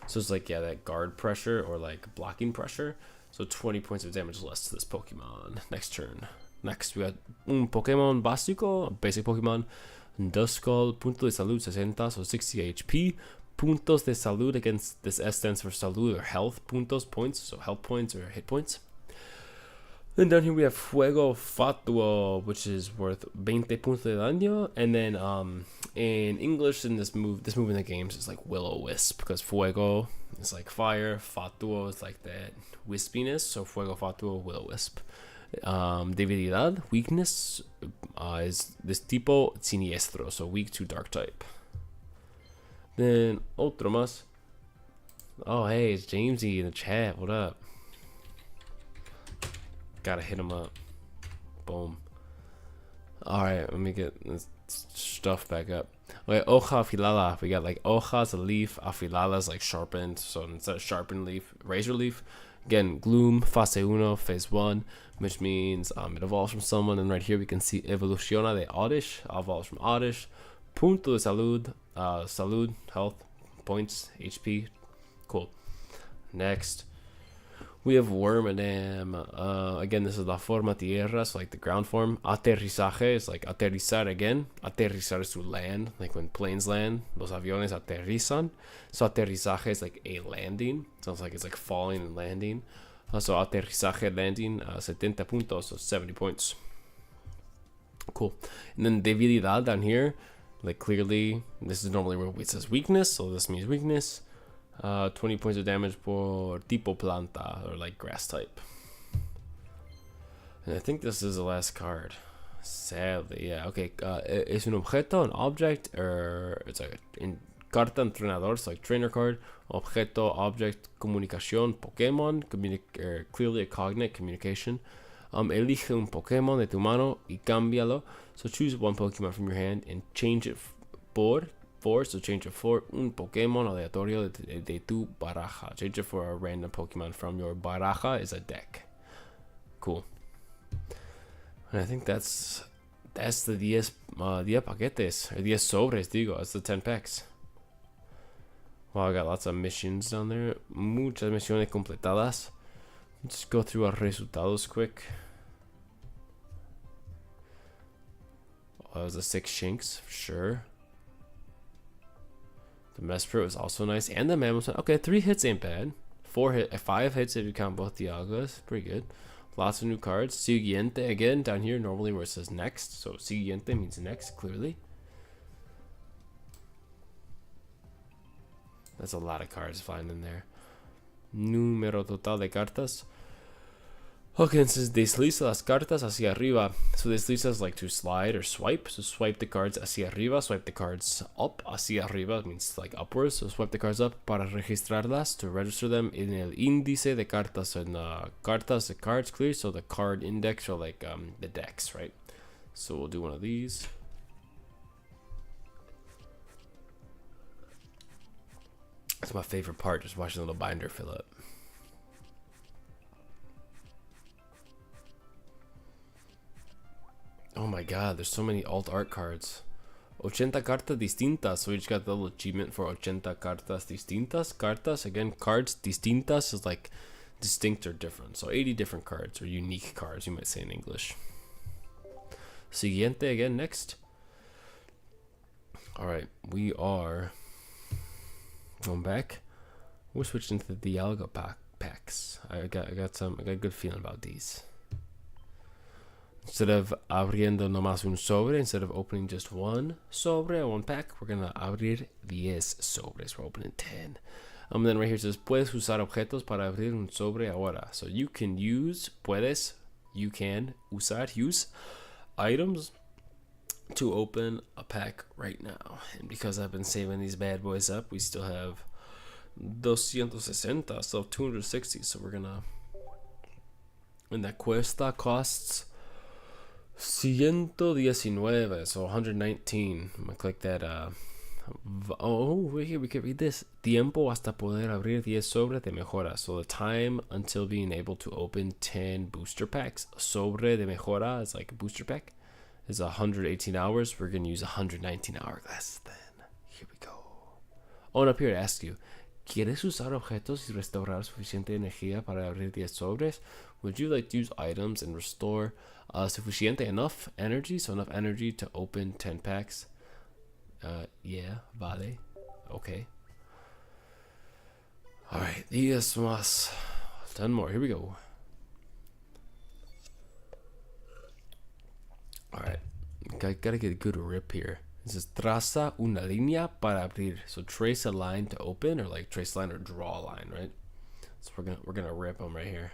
Speaker 1: So it's like, yeah, that guard pressure or like blocking pressure, so 20 points of damage less to this Pokemon next turn. Next, we got un Pokemon básico, a basic Pokemon, Duskull, punto de salud 60, so 60 HP. Puntos de salud, against this S stands for salud or health. Puntos, points, so health points or hit points. Then down here we have Fuego Fatuo, which is worth 20 puntos de daño. And then in English, in this move in the games is like Will-O-Wisp, because Fuego is like fire. Fatuo is like that wispiness. So fuego fatuo, will wisp. Debilidad, weakness, is this tipo siniestro, so weak to dark type. Then otro más. Oh hey, it's Jamesy in the chat. What up? Gotta hit him up. Boom. Alright, let me get this stuff back up. Okay, hoja afilada. We got like hoja is a leaf, afilada is like sharpened. So instead of sharpened leaf, razor leaf. Again, gloom, fase uno, phase 1, which means it evolves from someone. And right here we can see evoluciona de oddish, evolves from oddish. Punto de salud, salud, health, points, HP. Cool. Next, we have Wormadam. Again, this is la forma tierra, so like the ground form. Aterrizaje is like aterrizar again. Aterrizar is to land, like when planes land. Los aviones aterrizan. So aterrizaje is like a landing. Sounds like it's like falling and landing. So aterrizaje, landing, 70 puntos, so 70 points. Cool. And then debilidad down here, like clearly, this is normally where it says weakness, so this means weakness. 20 points of damage por tipo planta, or like grass type. And I think this is the last card. Sadly, yeah. Okay, es un objeto, an object, or it's like in carta entrenador, so like trainer card. Objeto, object, comunicación, Pokemon, clearly a cognate, communication. Elige un Pokemon de tu mano y cámbialo. So choose one Pokemon from your hand and change it por. So change it for un Pokemon aleatorio de tu baraja. Change it for a random Pokemon from your baraja is a deck. Cool. And I think that's the 10 paquetes, or 10 sobres, digo. That's the 10 packs. Wow, I got lots of missions down there. Muchas misiones completadas. Let's go through our resultados quick. Oh, that was a 6 Shinx, for sure. The Mesprit was also nice, and the Mammoth. Okay, 3 hits ain't bad. 5 hits if you count both Dialgas. Pretty good. Lots of new cards. Siguiente again down here, normally where it says next. So siguiente means next, clearly. That's a lot of cards flying in there. Número total de cartas. Okay, it says desliza las cartas hacia arriba. So desliza is like to slide or swipe. So swipe the cards hacia arriba. Swipe the cards up. Hacia arriba means like upwards. So swipe the cards up para registrarlas, to register them in el índice de cartas. And cartas, the cards, clear. So the card index, or like the decks, right? So we'll do one of these. That's my favorite part, just watching the little binder fill up. Oh my god, there's so many alt art cards. 80 cartas distintas. So we just got the little achievement for 80 cartas distintas. Cartas, again, cards distintas is like distinct or different. So 80 different cards, or unique cards, you might say in English. Siguiente, again, next. Alright, we are going back. We're switching to the Dialga packs. I got a good feeling about these. Instead of abriendo nomás un sobre, instead of opening just one sobre or one pack, we're gonna abrir 10 sobres. We're opening 10. Then right here it says, puedes usar objetos para abrir un sobre ahora. So you can use, you can usar, use items to open a pack right now. And because I've been saving these bad boys up, we still have 260, so 260. So we're gonna, and that costs 119, so 119. I'm gonna click that. Right here we can read this. Tiempo hasta poder abrir 10 sobre de mejora. So the time until being able to open 10 booster packs. Sobre de mejora is like a booster pack. Is 118 hours. We're gonna use 119 hourglass then. Here we go. Oh, and up here to ask you, ¿quieres usar objetos y restaurar suficiente energía para abrir 10 sobres? Would you like to use items and restore suficiente enough energy, so enough energy to open 10 packs? Yeah, vale. Okay. Alright, 10 más. 10 more, here we go. Alright, gotta get a good rip here. This is traza una línea para abrir. So trace a line to open, or like trace a line or draw a line, right? So we're gonna rip them right here.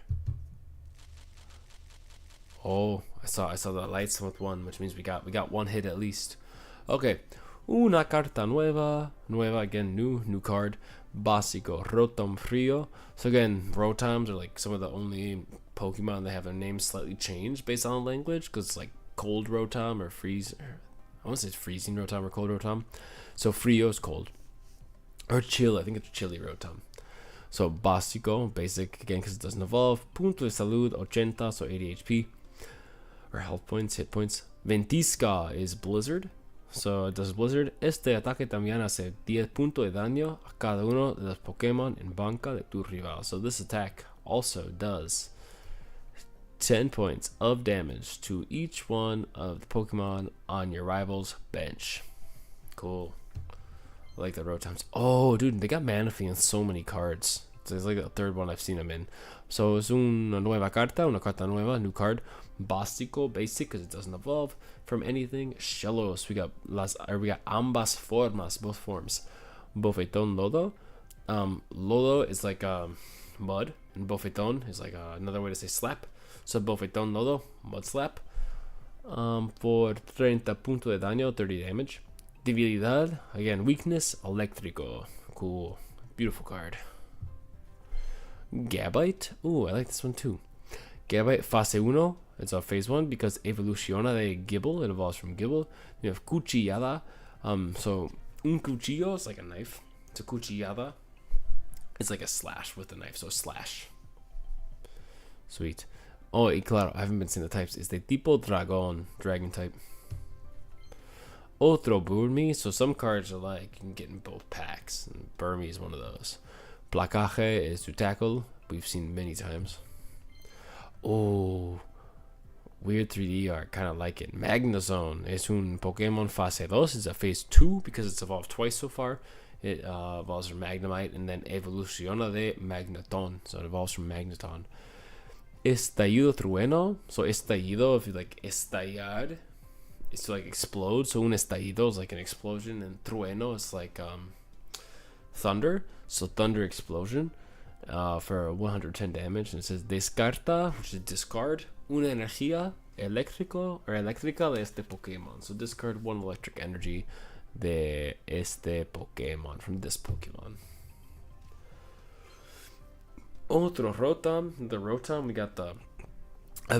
Speaker 1: Oh, I saw the lights with one, which means we got one hit at least. Okay. Una carta nueva. Nueva again, new card. Básico, Rotom Frío. So again, Rotoms are like some of the only Pokemon that have their names slightly changed based on the language, because it's like cold Rotom or freeze. I want to say it's freezing Rotom or cold Rotom. So Frío is cold. Or chill, I think it's chilly Rotom. So Básico, basic again because it doesn't evolve. Punto de salud, 80, so 80 HP. Or health points, hit points. Ventisca is Blizzard. So it does Blizzard. Este ataque también hace 10 puntos de daño a cada uno de los Pokémon en banca de tu rival. So this attack also does 10 points of damage to each one of the Pokemon on your rival's bench. Cool. I like the Rotoms. Oh, dude, they got Manaphy in so many cards. It's like the third one I've seen them in. So es una nueva carta, una carta nueva, new card. Básico, basic, because it doesn't evolve from anything. Shellos, we got ambas formas, both forms. Bofetón Lodo. Lodo is like mud, and Bofetón is like another way to say slap. So Bofetón Lodo, mud slap. For 30 puntos de daño, 30 damage. Debilidad, again, weakness, eléctrico. Cool, beautiful card. Gabite, ooh, I like this one too. Gabite fase 1, it's our phase 1 because evoluciona de Gibble, it evolves from Gibble. We have Cuchillada, so un cuchillo is like a knife. It's a cuchillada, it's like a slash with a knife, so slash. Sweet. Oh, y claro, I haven't been seeing the types. It's de tipo dragón, dragon type. Otro Burmy, so some cards are like, you can get in both packs, and Burmy is one of those. Placaje is to tackle, we've seen many times. Oh, weird 3D art, kind of like it. Magnezone es un Pokemon fase 2. It's a phase 2 because it's evolved twice so far. It evolves from Magnemite and then evoluciona de Magneton. So it evolves from Magneton. Estallido Trueno. So estallido, if you like estallar, it's to like explode. So un estallido is like an explosion, and trueno is like thunder. So thunder explosion. For 110 damage, and it says descarta, which is discard, una energía eléctrico or eléctrica de este Pokemon. So discard one electric energy de este Pokemon, from this Pokemon. Otro Rotom, the Rotom, we got a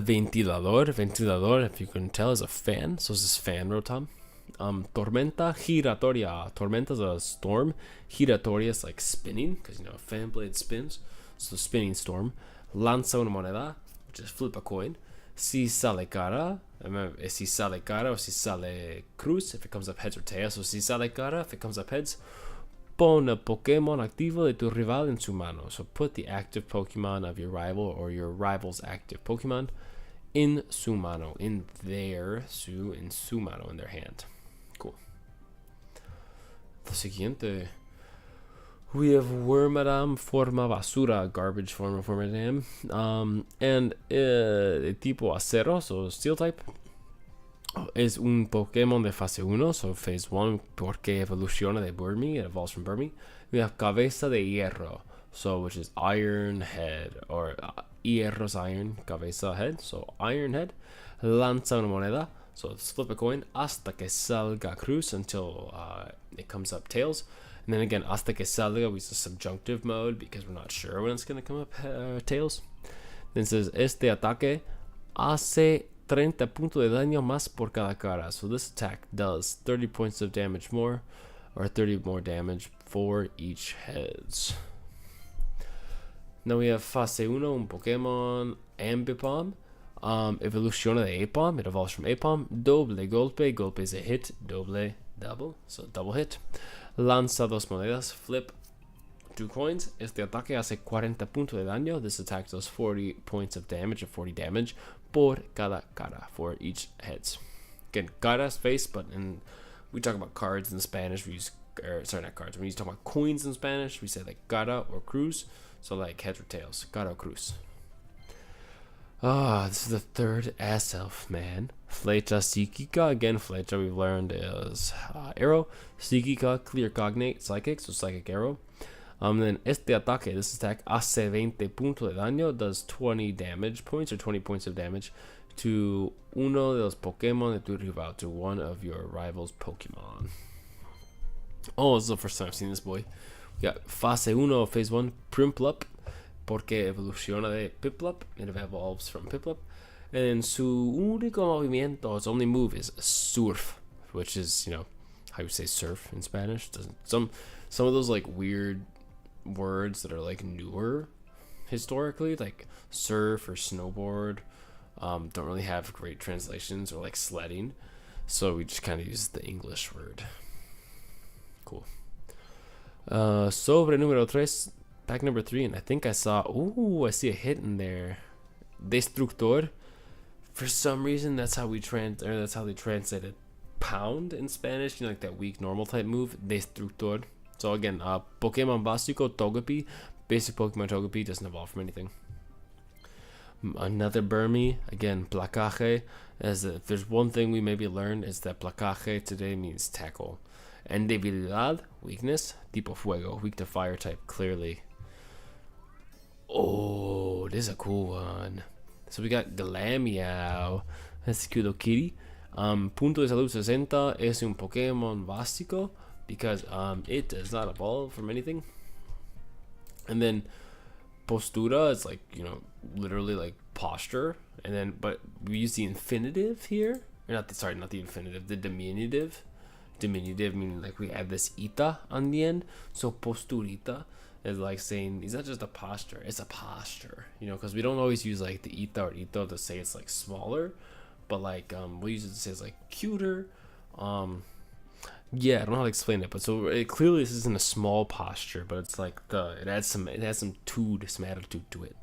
Speaker 1: ventilador. Ventilador, if you can tell, is a fan. So it's this fan Rotom. Tormenta giratoria. Tormenta is a storm. Giratoria is like spinning, because you know a fan blade spins. So spinning storm. Lanza una moneda, which is flip a coin. Si sale cara. Remember, si sale cara or si sale cruz if it comes up heads or tails. So si sale cara if it comes up heads. Pon a Pokemon activo de tu rival en su mano. So put the active Pokemon of your rival or your rival's active Pokemon in su mano. In su mano, in their hand. Cool. The siguiente. We have Wormadam forma basura, garbage form of Wormadam. And tipo acero, so steel type. Es un Pokémon de fase 1, so phase 1, porque evoluciona de Burmy, it evolves from Burmy. We have Cabeza de Hierro, so which is Iron Head, or Hierro's Iron, Cabeza Head, so Iron Head. Lanza una moneda, so let's flip a coin, hasta que salga cruz, until it comes up tails. And then again, hasta que salga, we use the subjunctive mode because we're not sure when it's going to come up tails. Then it says, este ataque hace 30 puntos de daño más por cada cara. So this attack does 30 points of damage more, or 30 more damage for each heads. Now we have Fase 1, un Pokémon Ambipom. Evoluciona de Apom, it evolves from Apom. Doble golpe, golpe is a hit, double, so double hit. Lanza dos monedas, flip 2 coins. Este ataque hace 40 puntos de daño. This attack does 40 points of damage, or 40 damage, por cada cara, for each heads. Again, cara's face, but we talk about cards in Spanish, we use, not cards, when you talk about coins in Spanish, we say like cara or cruz, so like heads or tails, cara or cruz. This is the third ass elf, man. Flecha Psíquica. Again, Flecha we've learned is arrow. Psíquica, clear cognate, psychic, so psychic arrow. Then este ataque, this attack, hace 20 puntos de daño, does 20 damage points or 20 points of damage to uno de los Pokemon de tu rival, to one of your rival's Pokemon. Oh, this is the first time I've seen this boy. We got Fase 1, Phase 1, Primplup, porque evoluciona de Piplup, it evolves from Piplup. And su único movimiento, its only move is Surf, which is, you know, how you say surf in Spanish. Some of those like weird words that are like newer historically, like surf or snowboard, don't really have great translations, or like sledding, so we just kind of use the English word. Cool. Sobre número 3, pack number 3, and I think I see a hit in there. Destructor. For some reason, that's how they translated pound in Spanish, you know, like that weak normal type move, Destructor. So again, Pokemon Básico Togepi, basic Pokemon Togepi, doesn't evolve from anything. Another Burmy, again, Placaje. If there's one thing we maybe learned, is that Placaje today means tackle. And Debilidad, weakness, Tipo Fuego, weak to fire type, clearly. Oh, this is a cool one. So we got Glameow, that's cute kitty. Punto de salud 60 es un Pokemon básico because it does not evolve from anything. And then postura is like, you know, literally like posture. And then, but we use the infinitive here. Or not the infinitive, the diminutive. Diminutive meaning like we add this ita on the end. So posturita is like saying it's not just a posture, it's a posture, you know, because we don't always use like the ita or ito to say it's like smaller, but like we use it to say it's like cuter. Yeah, I don't know how to explain it, but so clearly this isn't a small posture, but it's like it has some attitude to it.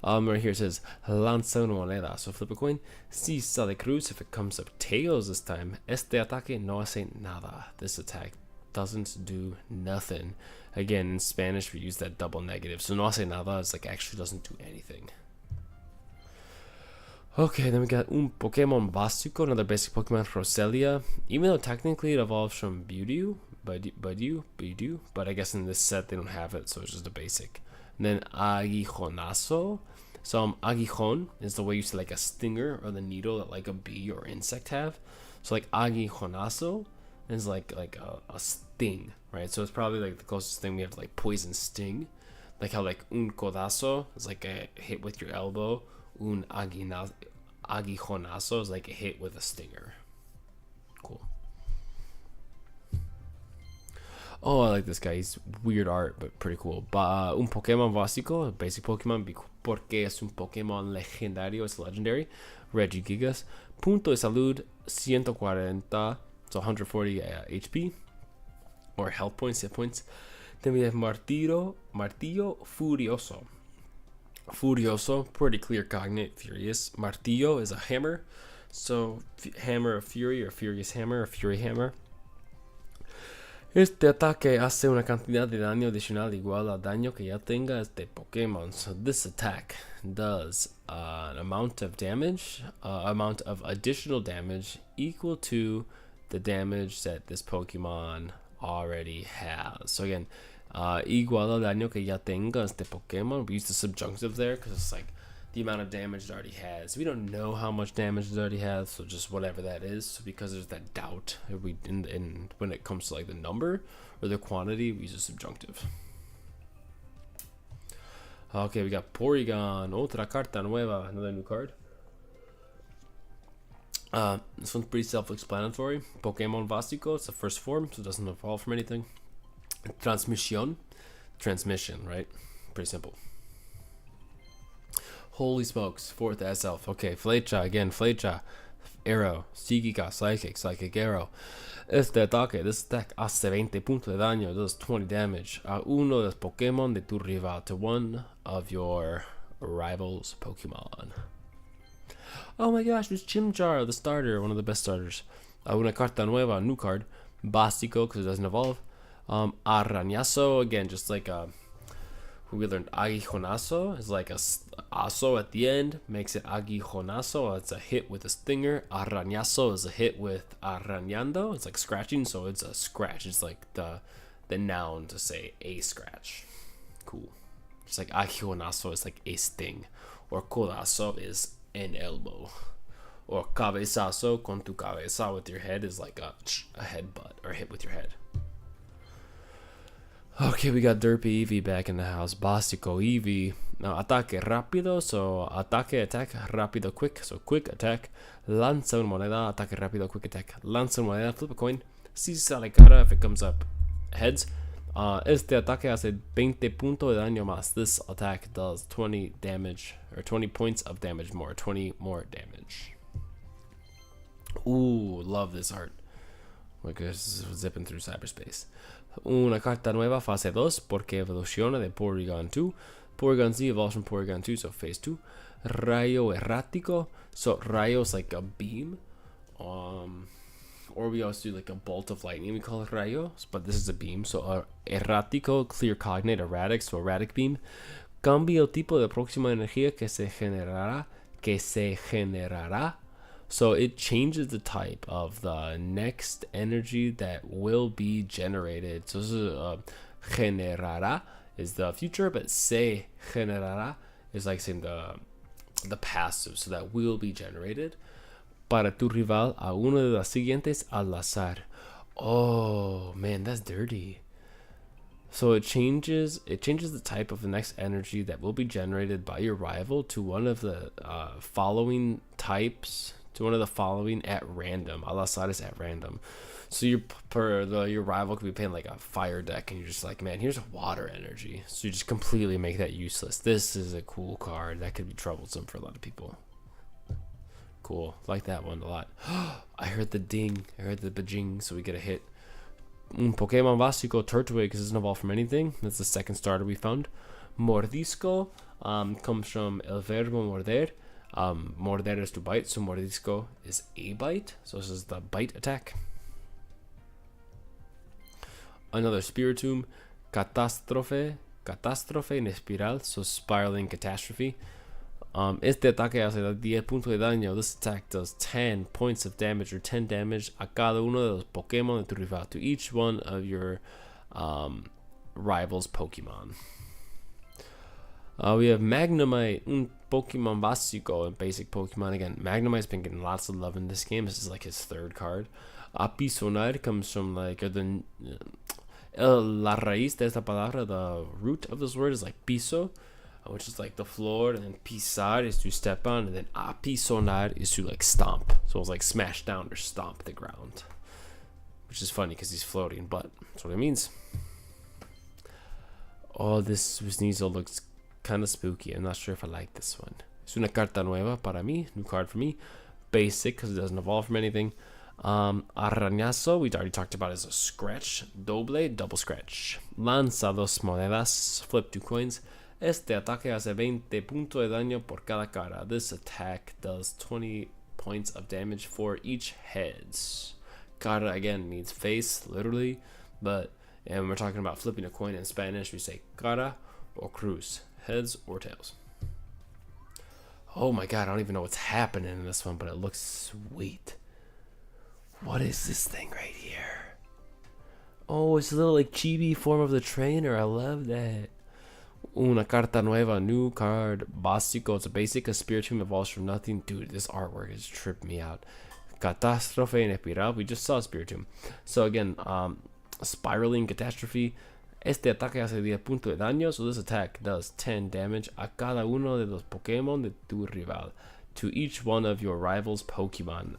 Speaker 1: Right here it says lanza una moneda, so flip a coin. Si sale cruz, if it comes up tails this time, este ataque no hace nada. This attack doesn't do nothing. Again, in Spanish we use that double negative, so no hace nada is like actually doesn't do anything. Okay, then we got un Pokemon básico, another basic Pokemon, Roselia. Even though technically it evolves from Budew, but I guess in this set they don't have it, so it's just a basic. And then Aguijonazo. So aguijón is the way you say like a stinger or the needle that like a bee or insect have. So like aguijonazo is like a sting, right? So it's probably like the closest thing we have to like poison sting. Like how like un codazo is like a hit with your elbow. Un aguijonazo is like a hit with a stinger. Cool. Oh, I like this guy. He's weird art, but pretty cool. Un Pokémon básico, a basic Pokémon, porque es un Pokémon legendario, it's legendary. Regigigas. Punto de salud 140, so 140 HP, or health points, hit points. Then we have Martillo Furioso. Furioso, pretty clear cognate, furious. Martillo is a hammer, so hammer of fury, or furious hammer, or fury hammer. Este ataque hace una cantidad de daño adicional igual al daño que ya tenga este Pokémon. So this attack does an amount of additional damage equal to the damage that this Pokemon already has. So again, igual al daño que ya tenga este Pokemon. We use the subjunctive there because it's like the amount of damage it already has. We don't know how much damage it already has, so just whatever that is. So because there's that doubt, when it comes to like the number or the quantity, we use a subjunctive. Okay, we got Porygon, otra carta nueva, another new card. This one's pretty self-explanatory. Pokemon básico, it's the first form, so it doesn't evolve from anything. Transmission, right? Pretty simple. Holy smokes, fourth S elf. Okay, Flecha again, Flecha, arrow, psíquica, psychic arrow. Este ataque, this attack hace 20 puntos de daño, does 20 damage a uno de los Pokémon de tu rival, to one of your rival's Pokemon. Oh my gosh, it's Chimchar, the starter, one of the best starters. Una carta nueva, new card, básico because it doesn't evolve. Arañazo, again, just like a We learned aguijonazo is like a aso at the end, makes it aguijonazo. It's a hit with a stinger. Arañazo is a hit with arañando. It's like scratching, so it's a scratch. It's like the noun to say a scratch. Cool. Just like aguijonazo is like a sting, or codazo is an elbow, or cabezazo con tu cabeza with your head is like a headbutt or hit with your head. Okay, we got Derpy Eevee back in the house. Básico Eevee. Now, ataque rápido, so ataque, attack, rápido, quick. So quick attack. Lanza una moneda, ataque rápido, quick attack. Lanza una moneda, flip a coin. Si sale cara if it comes up heads. Este ataque hace 20 puntos de daño más. This attack does 20 damage, or 20 points of damage more. 20 more damage. Ooh, love this art. Like this is zipping through cyberspace. Una carta nueva, fase 2, porque evoluciona de Porygon 2. Porygon Z evolves from Porygon 2, so phase 2. Rayo errático. So rayo is like a beam. Or we also do like a bolt of lightning, we call it rayo, but this is a beam. So errático, clear cognate, erratic, so erratic beam. Cambia el tipo de próxima energía que se generará. So it changes the type of the next energy that will be generated. So this is generará is the future, but se generará is like saying the passive, so that will be generated. Para tu rival a uno de las siguientes al azar. Oh man, that's dirty. So it changes the type of the next energy that will be generated by your rival to one of the following types. To one of the following at random. Al azar is at random. So your rival could be playing like a fire deck, and you're just like, man, here's a water energy. So you just completely make that useless. This is a cool card that could be troublesome for a lot of people. Cool, like that one a lot. I heard the ding. I heard the bajing. So we get a hit. Pokemon básico Turtwig, because it doesn't evolve from anything. That's the second starter we found. Mordisco comes from el verbo morder. Morder is to bite, so mordisco is a bite. So this is the bite attack. Another Spiritomb, catástrofe en espiral, so spiraling catastrophe. Este ataque hace 10 puntos de daño. This attack does 10 points of damage, or 10 damage a cada uno de los Pokémon de tu rival, to each one of your rival's Pokemon. We have Magnemite, un Pokemon básico, and basic Pokemon. Again, Magnemite's been getting lots of love in this game. This is like his third card. Apisonar comes from like la raíz de esta palabra, the root of this word is like piso, which is like the floor, and then pisar is to step on, and then apisonar is to like stomp. So it's like smash down or stomp the ground, which is funny because he's floating, but that's what it means. Oh, this Sneasel looks kind of spooky. I'm not sure if I like this one. Es una carta nueva para mí, new card for me. Basic because it doesn't evolve from anything. Arañazo, we already talked about as a scratch. Doble, double scratch. Lanza dos monedas, flip 2 coins. Este ataque hace 20 puntos de daño por cada cara. This attack does 20 points of damage for each heads. Cara again means face, literally, but and we're talking about flipping a coin in Spanish, we say cara or cruz, heads or tails. Oh my god, I don't even know what's happening in this one, but it looks sweet. What is this thing right here? Oh, it's a little like chibi form of the trainer. I love that. Una carta nueva, new card. Básico, it's a basic. A Spiritomb evolves from nothing. Dude, this artwork is tripping me out. Catástrofe en espiral. We just saw Spiritomb. So again, spiraling catastrophe. Este ataque hace 10 puntos de daño. So this attack does 10 damage a cada uno de los Pokémon de tu rival, to each one of your rival's Pokemon.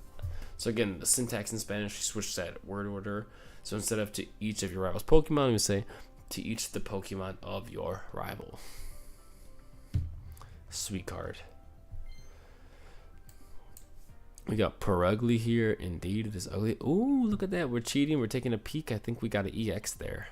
Speaker 1: So again, the syntax in Spanish, we switched that word order. So instead of to each of your rival's Pokemon, we say to each the Pokemon of your rival. Sweet card. We got Perugly here. Indeed, it is ugly. Ooh, look at that. We're cheating. We're taking a peek. I think we got an EX there.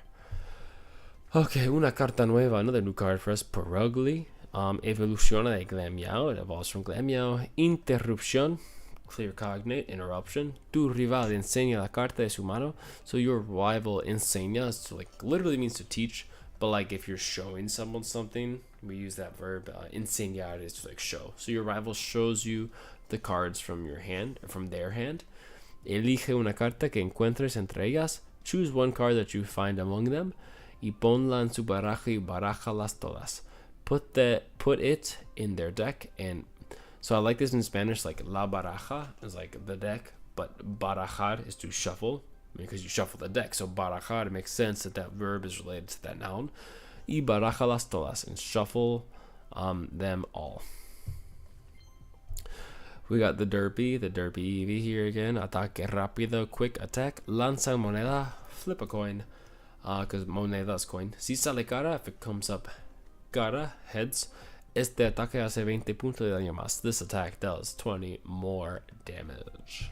Speaker 1: Okay, una carta nueva. Another new card for us. Perugly. Evoluciona de Glameow. It evolves from Glameow. Interrupción. Clear cognate, interruption. Tu rival enseña la carta de su mano. So your rival enseña, so like literally means to teach. But like if you're showing someone something, we use that verb enseñar is to like show. So your rival shows you the cards from your hand, from their hand. Elige una carta que encuentres entre ellas. Choose one card that you find among them. Y ponla en su baraja y barajalas todas. Put it in their deck. And so I like this in Spanish, like la baraja is like the deck, but barajar is to shuffle, because you shuffle the deck. So barajar makes sense that verb is related to that noun. Y barajalas todas, and shuffle them all. We got the derpy here again. Ataque rápido, quick attack. Lanza moneda, flip a coin. Because moneda is coin. Si sale cara, if it comes up cara, heads. Este ataque hace 20 puntos de daño más. This attack does 20 more damage.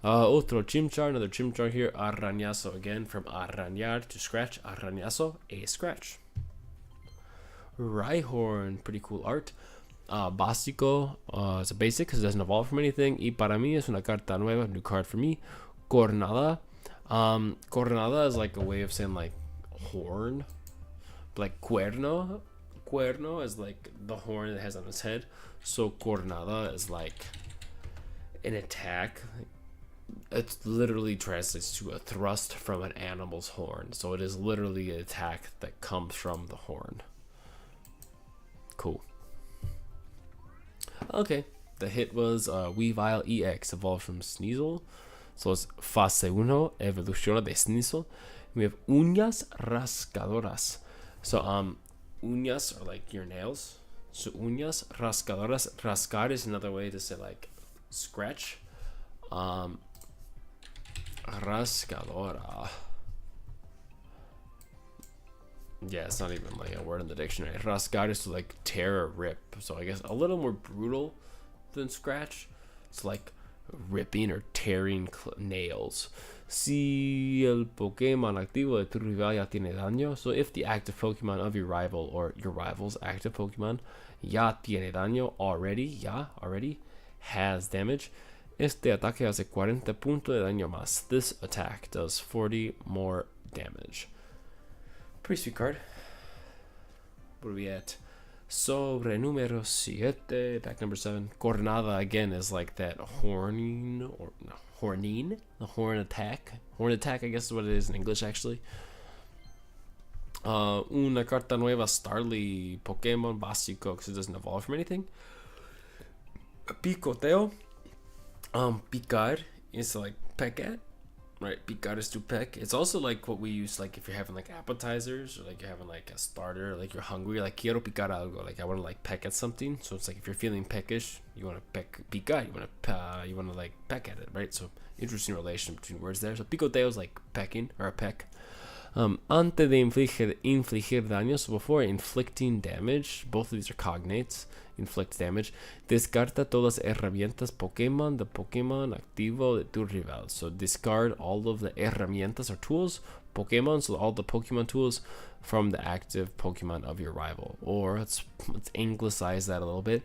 Speaker 1: Otro chimchar, another chimchar here. Arañazo again, from arañar to scratch. Arañazo, a scratch. Rhyhorn, pretty cool art. Básico, it's a basic because it doesn't evolve from anything. Y para mí es una carta nueva, new card for me. Cornada. Cornada is like a way of saying like horn. Like cuerno. Cuerno is like the horn that it has on its head. So cornada is like an attack. It literally translates to a thrust from an animal's horn. So it is literally an attack that comes from the horn. Cool. Okay, the hit was Weavile EX, evolved from Sneasel. So it's Fase 1, Evoluciona de Sneasel. We have Uñas Rascadoras. So uñas are like your nails. So uñas rascadoras. Rascar is another way to say like scratch. Rascadora. Yeah, it's not even like a word in the dictionary. Rascar is to like tear or rip. So I guess a little more brutal than scratch. It's like ripping or tearing nails. Si el Pokémon activo de tu rival ya tiene daño. So if the active Pokemon of your rival or your rival's active Pokemon ya tiene daño already has damage. Este ataque hace 40 puntos de daño más. This attack does 40 more damage. Pretty sweet card. What are we at? Sobre número 7, deck number 7. Cornada again is like that horning, the horn attack. Horn attack, I guess is what it is in English actually. Una carta nueva, Starly, Pokémon básico, because it doesn't evolve from anything. Picoteo. Picar is like peck at, right? Picar is to peck. It's also like what we use like if you're having like appetizers or like you're having like a starter, like you're hungry, like quiero picar algo, like I want to like peck at something. So it's like if you're feeling peckish, you want to picar, you want to like peck at it, right? So interesting relation between words there. So picoteo is like pecking or a peck. Antes de infligir daño, so before inflicting damage, both of these are cognates. Inflict damage. Descarta todas herramientas Pokémon, the Pokémon activo de tu rival. So discard all of the herramientas or tools Pokémon, so all the Pokémon tools from the active Pokémon of your rival. Or let's anglicize that a little bit.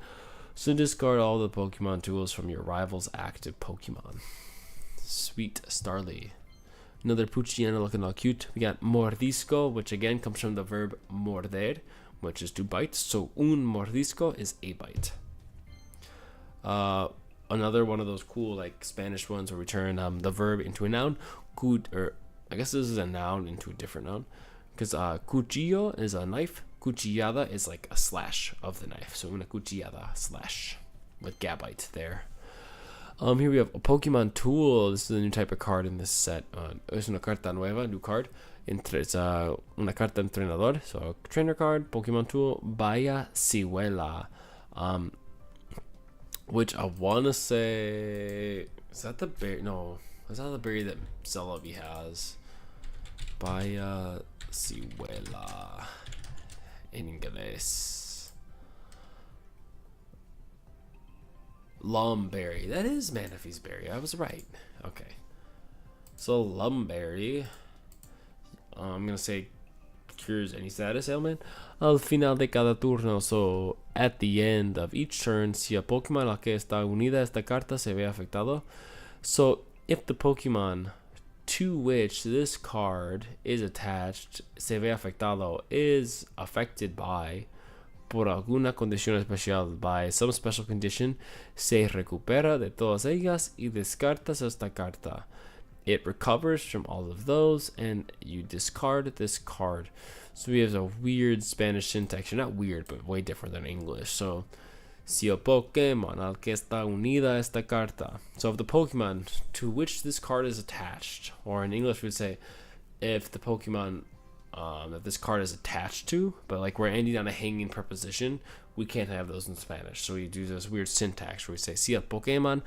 Speaker 1: So discard all the Pokémon tools from your rival's active Pokémon. Sweet Starly. Another Poochyena looking all cute. We got Mordisco, which again comes from the verb morder, which is to bite. So un mordisco is a bite. Another one of those cool like Spanish ones where we turn the verb into a noun. Or I guess this is a noun into a different noun. Because cuchillo is a knife. Cuchillada is like a slash of the knife. So una cuchillada slash with gabite there. Here we have a Pokemon tool. This is a new type of card in this set. Es una carta nueva, new card. It's una carta entrenador, so trainer card, Pokemon tool, Vaya Cihuela. Which I want to say, is that the berry? No, is that the berry that Celebi has? Vaya Cihuela in English. Lumberry. That is Manaphy's berry. I was right. Okay. So Lumberry. I'm gonna say cures any status ailment. Al final de cada turno. So at the end of each turn, si el Pokemon al que está unida esta carta se ve afectado. So if the Pokemon to which this card is attached, se ve afectado, is affected by, por alguna condición especial, by some special condition, se recupera de todas ellas y descartas esta carta. It recovers from all of those, and you discard this card. So we have a weird Spanish syntax. Not weird, but way different than English. So, si el Pokémon al que está unida esta carta. So if the Pokemon to which this card is attached, or in English we'd say, if the Pokemon that this card is attached to, but like we're ending on a hanging preposition, we can't have those in Spanish. So we do this weird syntax where we say, si el Pokémon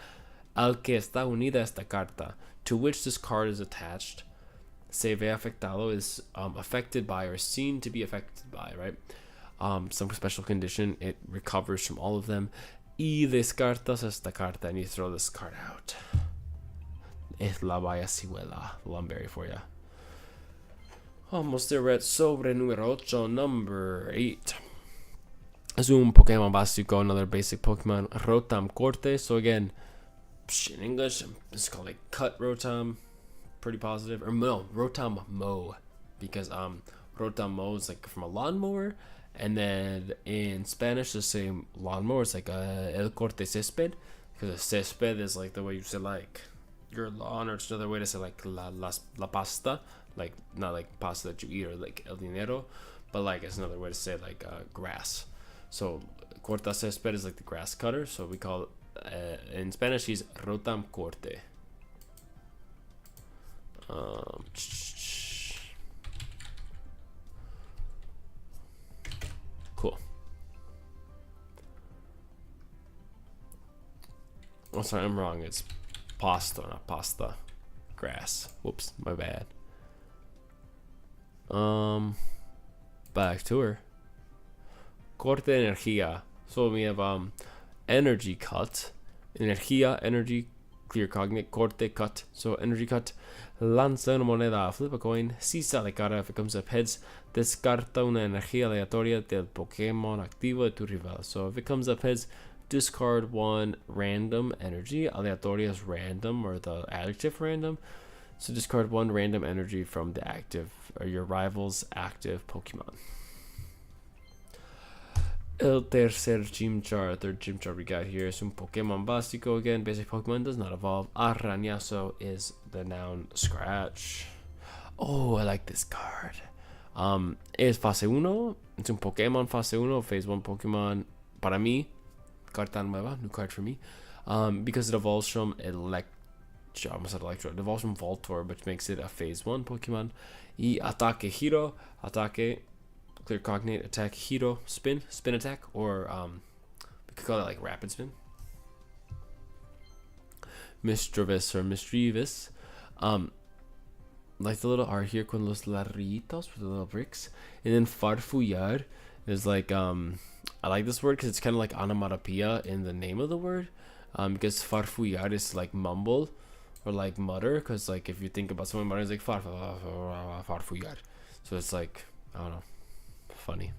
Speaker 1: al que está unida esta carta, to which this card is attached, se ve afectado, is affected by or seen to be affected by, right? Some special condition, it recovers from all of them. Y descartas esta carta, and you throw this card out. Es la vaya cihuela, Lumberry for ya. Almost there, we're at sobre número 8, number 8. Es un Pokemon básico, another basic Pokemon, Rotom Corte. So again, in English, it's called like cut Rotom, pretty positive. Or no, Rotom Mow, because Rotom Mow is like from a lawnmower, and then in Spanish the same lawnmower is like el corte césped, because a césped is like the way you say like your lawn, or it's another way to say like la pasta, like not like pasta that you eat, or like el dinero, but like it's another way to say like grass. So corta césped is like the grass cutter, so we call it in Spanish he's Rotom Corte. Cool. Oh, sorry, I'm wrong. It's pasta, not pasta. Grass. Whoops, my bad. Back to her. Corte energía. So we have energy cut. Energía, energy, clear cognate. Corte, cut. So energy cut. Lanza una moneda, flip a coin. Si sale cara, if it comes up heads, descarta una energía aleatoria del Pokémon activo de tu rival. So if it comes up heads, discard one random energy. Aleatoria is random, or the adjective random. So discard one random energy from the active, or your rival's active Pokemon. El tercer Chimchar, third Chimchar we got here, is un Pokemon básico. Again, basic Pokemon does not evolve. Arañazo is the noun scratch. Oh, I like this card. Es fase 1. It's un Pokemon fase 1, phase 1 Pokemon. Para mí, carta nueva, new card for me. Because it evolves from Electro, it evolves from Voltorb, which makes it a phase 1 Pokemon. Y ataque Hero, ataque, clear cognate, attack Hero, spin attack, or we could call it like rapid spin. Mischievous or mischievous, like the little R here con los ladrillitos with the little bricks. And then farfullar is like I like this word because it's kind of like onomatopoeia in the name of the word, because farfullar is like mumble or like mutter, because like if you think about someone muttering, it's like farfullar, so it's like, I don't know, funny.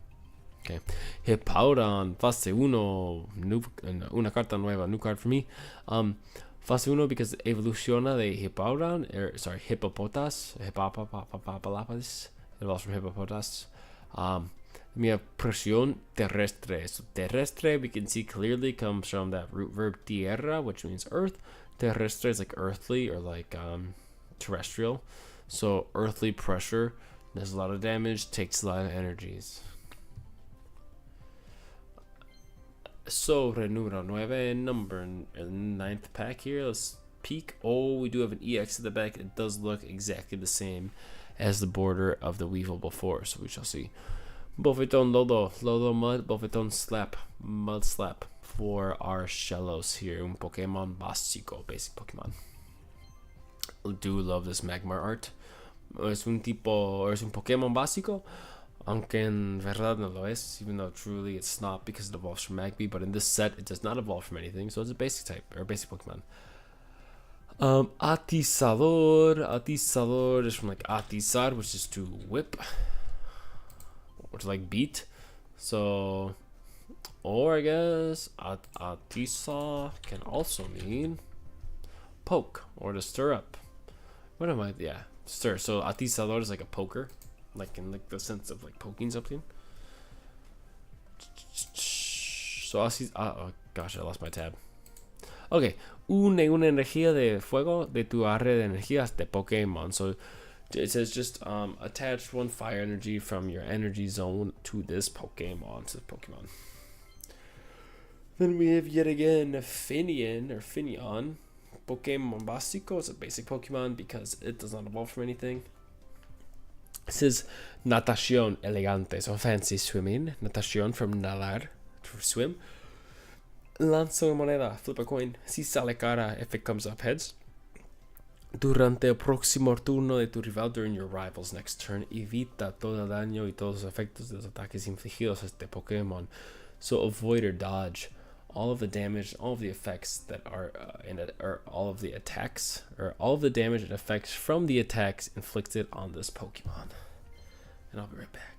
Speaker 1: Okay, Hippowdon, fase 1, una carta nueva, new card for me. Fase 1 because evoluciona de Hippowdon, hippopotas, hippopalapas, it evolves from hippopotas. We have presión terrestre. So terrestre, we can see clearly, comes from that root verb tierra, which means earth. Terrestre is like earthly, or like terrestrial. So earthly pressure does a lot of damage, takes a lot of energies. Sobre número 9, number 9th pack here. Let's peek. Oh, we do have an EX at the back. It does look exactly the same as the border of the Weevil before, so we shall see. Bofeton Lodo Mud, Bofeton Slap, Mud Slap for our Shellos here. Un Pokemon básico, basic Pokemon. I do love this Magmar art. Es un Pokemon básico, aunque en verdad no lo es, even though truly it's not, because it evolves from Magby. But in this set, it does not evolve from anything, so it's a basic type, or basic Pokemon. Atizador is from like atizar, which is to whip, or to like beat. So, or I guess atisa can also mean poke, or to stir up. What am I? Yeah, sir. So atizador is like a poker, like in like the sense of like poking something. So así, oh gosh, I lost my tab. Okay, una energía de fuego de tu área de energías de Pokemon. So it says just attach one fire energy from your energy zone to this Pokemon. To the Pokemon. Then we have yet again Finion or Finion. Pokemon básico is a basic Pokemon because it does not evolve from anything. It says natación elegante, so fancy swimming. Natación from nadar, to swim. Lanza una moneda, flip a coin. Si sale cara, if it comes up heads. Durante el próximo turno de tu rival during your rival's next turn, evita todo daño y todos los efectos de los ataques infligidos a este Pokémon. So avoid or dodge all of the damage, all of the effects that are in it, or all of the attacks, or all of the damage and effects from the attacks inflicted on this Pokemon. And I'll be right back.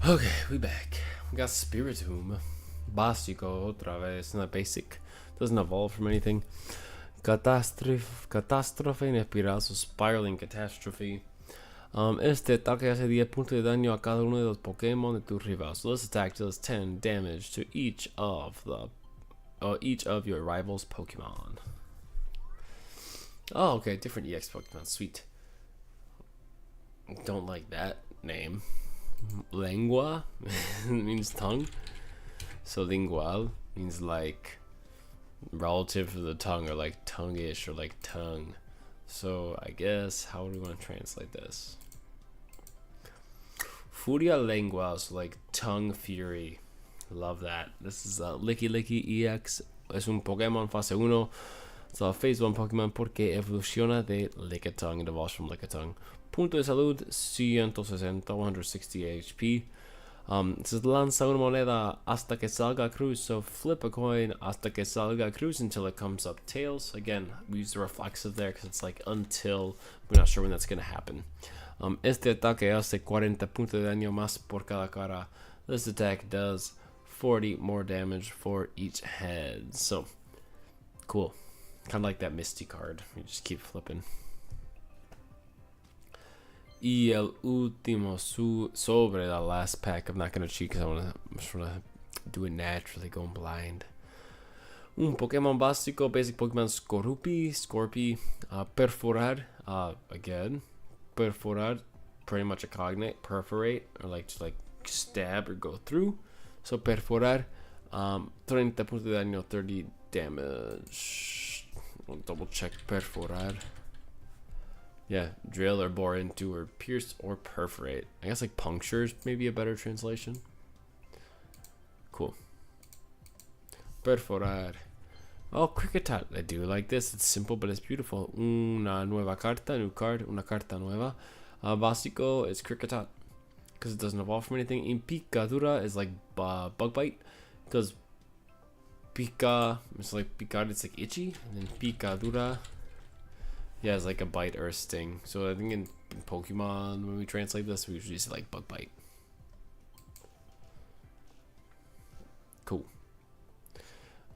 Speaker 1: Okay, we back. We got Spiritomb. Básico, otra vez, not basic. Doesn't evolve from anything. Catástrofe en espiral, so spiraling catastrophe. Este ataque hace 10 puntos de daño a cada uno de los Pokémon de tu rival. So this attack does 10 damage to each of your rival's Pokemon. Oh, okay, different EX Pokemon. Sweet. Don't like that name. Lengua means tongue, so lingual means like relative to the tongue, or like tongue-ish, or like tongue. So I guess, how do we want to translate this? Furia lingual, so like tongue fury. Love that. This is Licky Licky EX. Es un Pokémon fase 1. It's a phase 1 Pokémon porque evoluciona de Lickitung. It evolves from Lickitung. Punto de salud 160, 160 HP. It says lanza una moneda hasta que salga cruz, so flip a coin hasta que salga cruz until it comes up tails. Again, we use the reflexive there because it's like until. We're not sure when that's going to happen. Este ataque hace 40 puntos de daño más por cada cara. This attack does 40 more damage for each head. So, cool. Kind of like that Misty card. You just keep flipping. Y el último sobre the last pack. I'm not going to cheat because I'm just want to do it naturally, going blind. Un Pokémon básico, basic Pokémon Scorpy, perforar, again, perforar, pretty much a cognate, perforate, or like to like stab or go through. So perforar, 30 puntos de daño, 30 damage. I'll double check perforar. Yeah, drill or bore into or pierce or perforate. I guess like punctures maybe a better translation. Cool. Perforar. Oh, Cricketot. I do like this. It's simple but it's beautiful. Una nueva carta, new card, una carta nueva. Básico is Cricketot because it doesn't evolve from anything. In picadura is like bug bite because pica, it's like picar, it's like itchy, and then picadura He has like a bite or a sting. So I think in Pokemon, when we translate this, we usually say like bug bite. Cool.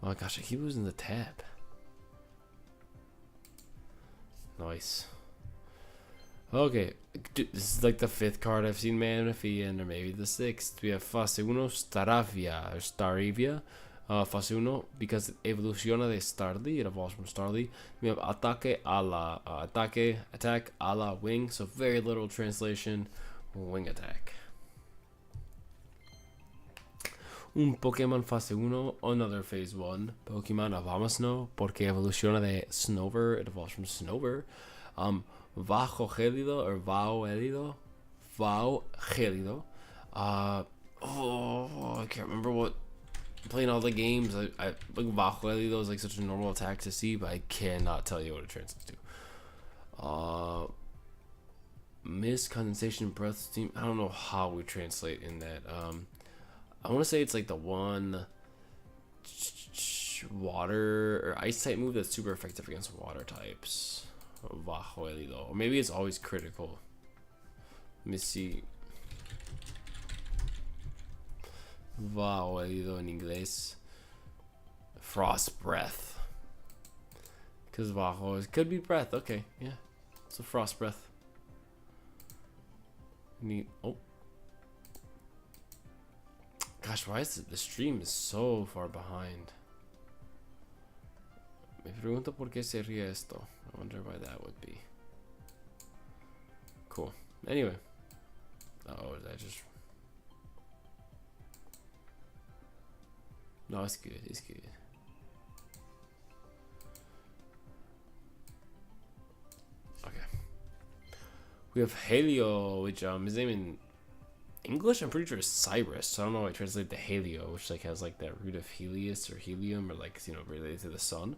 Speaker 1: Oh my gosh, I keep losing the tab. Nice. Okay, dude, this is like the 5th card I've seen Manaphy, or maybe the 6th. We have Fase 1 Staravia, or Starivia. Fase 1, because it evoluciona de Starly, it evolves from Starly. We have Ataque a la, attack a la wing, so very little translation, wing attack. Un Pokémon Fase 1, another Phase 1, Pokémon Avamasno, porque evoluciona de Snover, it evolves from Snover. Bajo Gélido or Vao Gélido. Vao Gélido. I can't remember what. Playing all the games, I like Bajo Gélido is like such a normal attack to see, but I cannot tell you what it translates to. Mist, condensation, breath, steam. I don't know how we translate in that. I want to say it's like the one water or ice type move that's super effective against water types. Bajo Gélido. Or maybe it's always critical. Let me see. Bajo Gélido in inglés. Frost breath. Because bajo could be breath. Okay, yeah. So frost breath. Neat. Oh. Gosh, why is the stream is so far behind? Me pregunto por qué se ríe esto. I wonder why that would be. Cool. Anyway. Oh, that just... No, it's good. It's good. Okay. We have Helio, which his name in English, I'm pretty sure is Cyrus. So I don't know why I translate the Helio, which like has like that root of Helios or helium, or like, you know, related to the sun.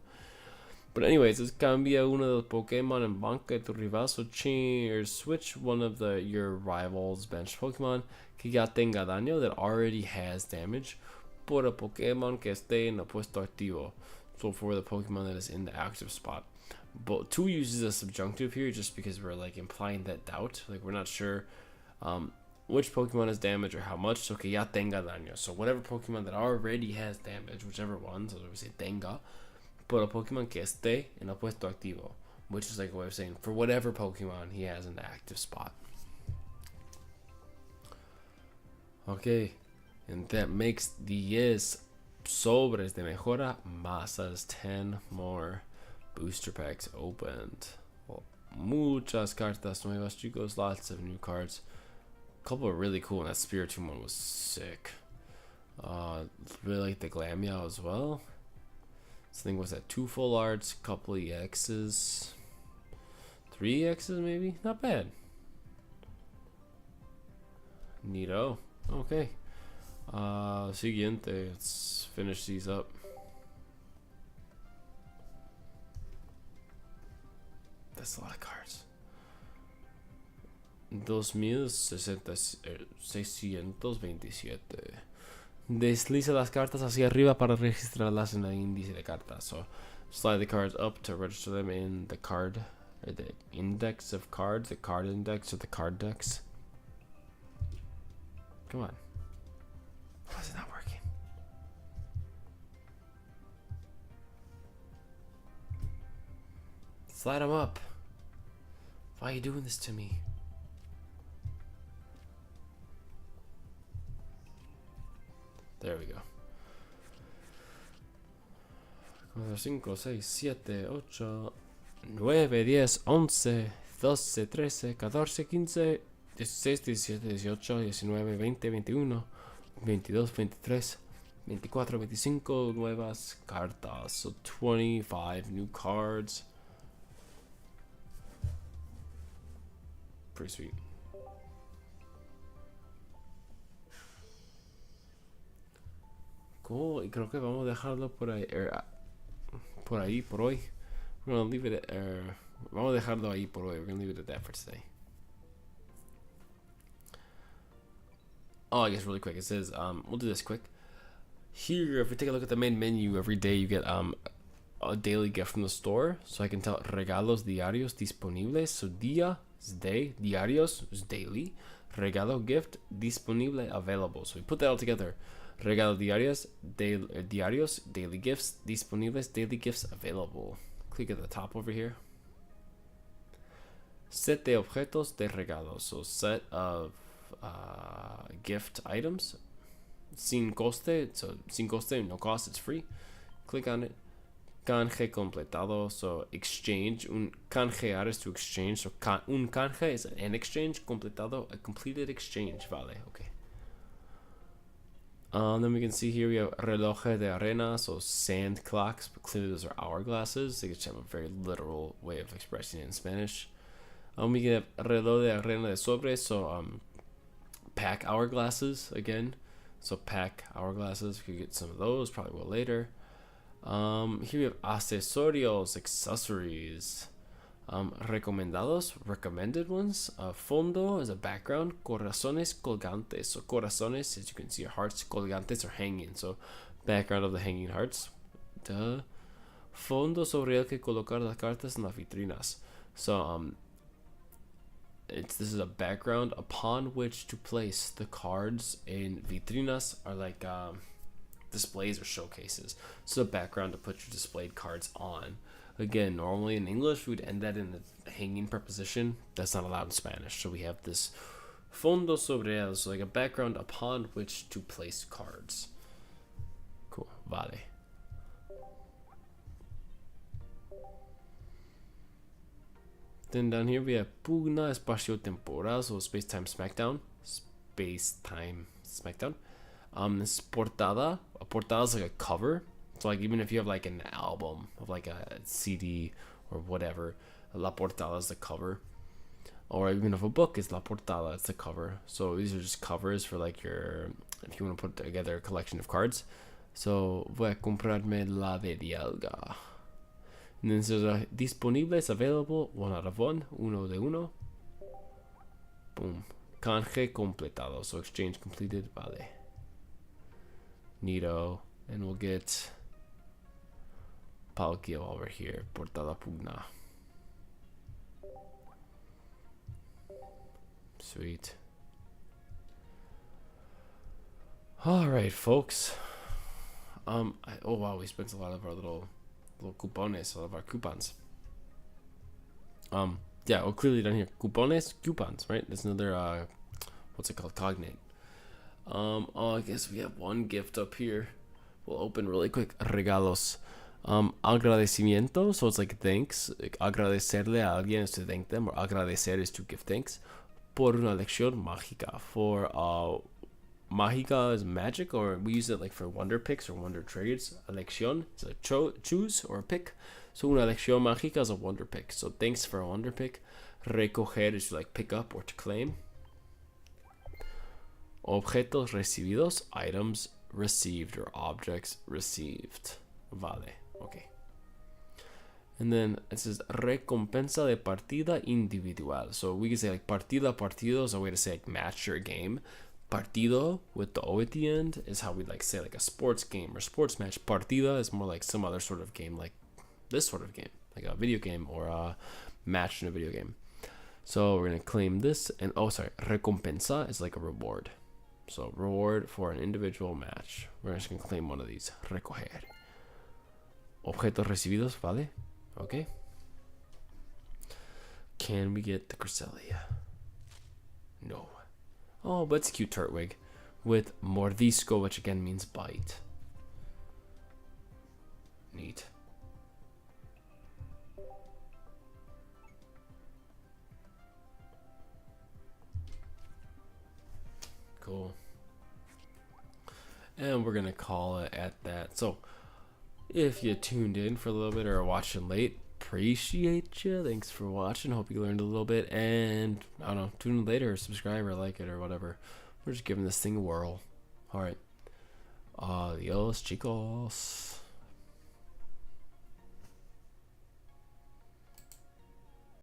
Speaker 1: But anyways, this cambia uno de los Pokemon en banca de tu rival, so change or switch one of your rival's bench Pokemon que ya tenga daño, that already has damage, por a Pokemon que esté en el puesto activo. So for the Pokemon that is in the active spot. But 2 uses a subjunctive here just because we're like implying that doubt. Like we're not sure which Pokemon has damage or how much. So que ya tenga daño. So whatever Pokemon that already has damage, whichever one, so we say tenga, por a Pokemon que esté en el puesto activo, which is like a way of saying for whatever Pokemon he has in the active spot. Okay, and that makes 10 sobres de mejora masas, 10 more booster packs opened. Well, muchas cartas nuevas, chicos, lots of new cards. A couple are really cool, and that Spiritomb one was sick. Really like the Glameow as well. This thing was at 2 full arts, couple EXs, 3 EXs maybe? Not bad. Neato. Okay. Siguiente. Let's finish these up. That's a lot of cards. 2627. Desliza las cartas hacia arriba para registrarlas en el índice de cartas. So slide the cards up to register them in the card, or the index of cards, the card index or the card dex. Come on. Why is it not working? Slide them up. Why are you doing this to me? There we go. 4, 5, 6, 7, 8, 9, 10, 11, 12, 13, 14, 15, 16, 17, 18, 19, 20, 21, 22, 23, 24, 25 nuevas cartas. So 25 new cards. Pretty sweet. Cool, y creo que vamos a dejarlo por ahí, por hoy. We're gonna leave it at, vamos a dejarlo ahí por hoy. We're gonna leave it at that for today. Oh, I guess really quick. It says, we'll do this quick. Here, if we take a look at the main menu, every day you get a daily gift from the store. So I can tell regalos diarios disponibles. So día is day, diarios is daily. Regalo gift disponible available. So we put that all together. Regalo diarios, daily gifts disponibles, daily gifts available. Click at the top over here. Set de objetos de regalo. So set of gift items. Sin coste. So sin coste, no cost, it's free. Click on it. Canje completado. So exchange. Un canjear is to exchange. So un canje is an exchange. Completado, a completed exchange. Vale, okay. Then we can see here we have reloj de arena, so sand clocks, but clearly those are hourglasses. They just have a very literal way of expressing it in Spanish. We can have reloj de arena de sobre, so pack hourglasses again. So pack hourglasses, we could get some of those, probably will later. Here we have accesorios, accessories. Recomendados, recommended ones. Fondo is a background. Corazones colgantes. So corazones, as you can see, are hearts. Colgantes are hanging. So background of the hanging hearts. Duh. Fondo sobre el que colocar las cartas en las vitrinas. So this is a background upon which to place the cards in vitrinas, are like displays or showcases. So the background to put your displayed cards on. Again, normally in English, we would end that in the hanging preposition. That's not allowed in Spanish. So we have this fondo sobre el, so like a background upon which to place cards. Cool. Vale. Then down here we have Pugna Espacio-Temporal, so Spacetime Smackdown. Spacetime Smackdown. This portada. A portada is like a cover. So like even if you have like an album of like a CD or whatever, la portada is the cover. Or even if a book is la portada, it's the cover. So these are just covers for like your, if you want to put together a collection of cards. So voy a comprarme la de Dialga. And then there's disponibles, available, 1 out of 1, uno de uno. Boom. Canje completado. So exchange completed. Vale. Neato. And we'll get Palkio over here. Portada Pugna. Sweet. Alright, folks. Oh wow, we spent a lot of our little cupones, a lot of our coupons. Yeah, well, clearly down here, coupons, right? That's another what's it called, cognate. I guess we have one gift up here. We'll open really quick. Regalos. Agradecimiento, so it's like thanks. Like, agradecerle a alguien is to thank them, or agradecer is to give thanks. Por una lección mágica. For mágica is magic, or we use it like for wonder picks or wonder trades. A lección is a choose or a pick. So una lección mágica is a wonder pick. So thanks for a wonder pick. Recoger is to like pick up or to claim. Objetos recibidos, items received or objects received. Vale, okay. And then it says recompensa de partida individual. So we can say like partida, partido is a way to say like match or game. Partido with the O at the end is how we like say like a sports game or sports match. Partida is more like some other sort of game, like this sort of game, like a video game or a match in a video game. So we're gonna claim this, and recompensa is like a reward. So reward for an individual match. We're just gonna claim one of these. Recoger. Objetos recibidos, vale? Okay. Can we get the Cresselia? No. Oh, but it's a cute Turtwig with mordisco, which again means bite. Neat. Cool. And we're gonna call it at that. So if you tuned in for a little bit or are watching late, appreciate you. Thanks for watching. Hope you learned a little bit. And I don't know, tune in later or subscribe or like it or whatever. We're just giving this thing a whirl. Alright. Adios, chicos.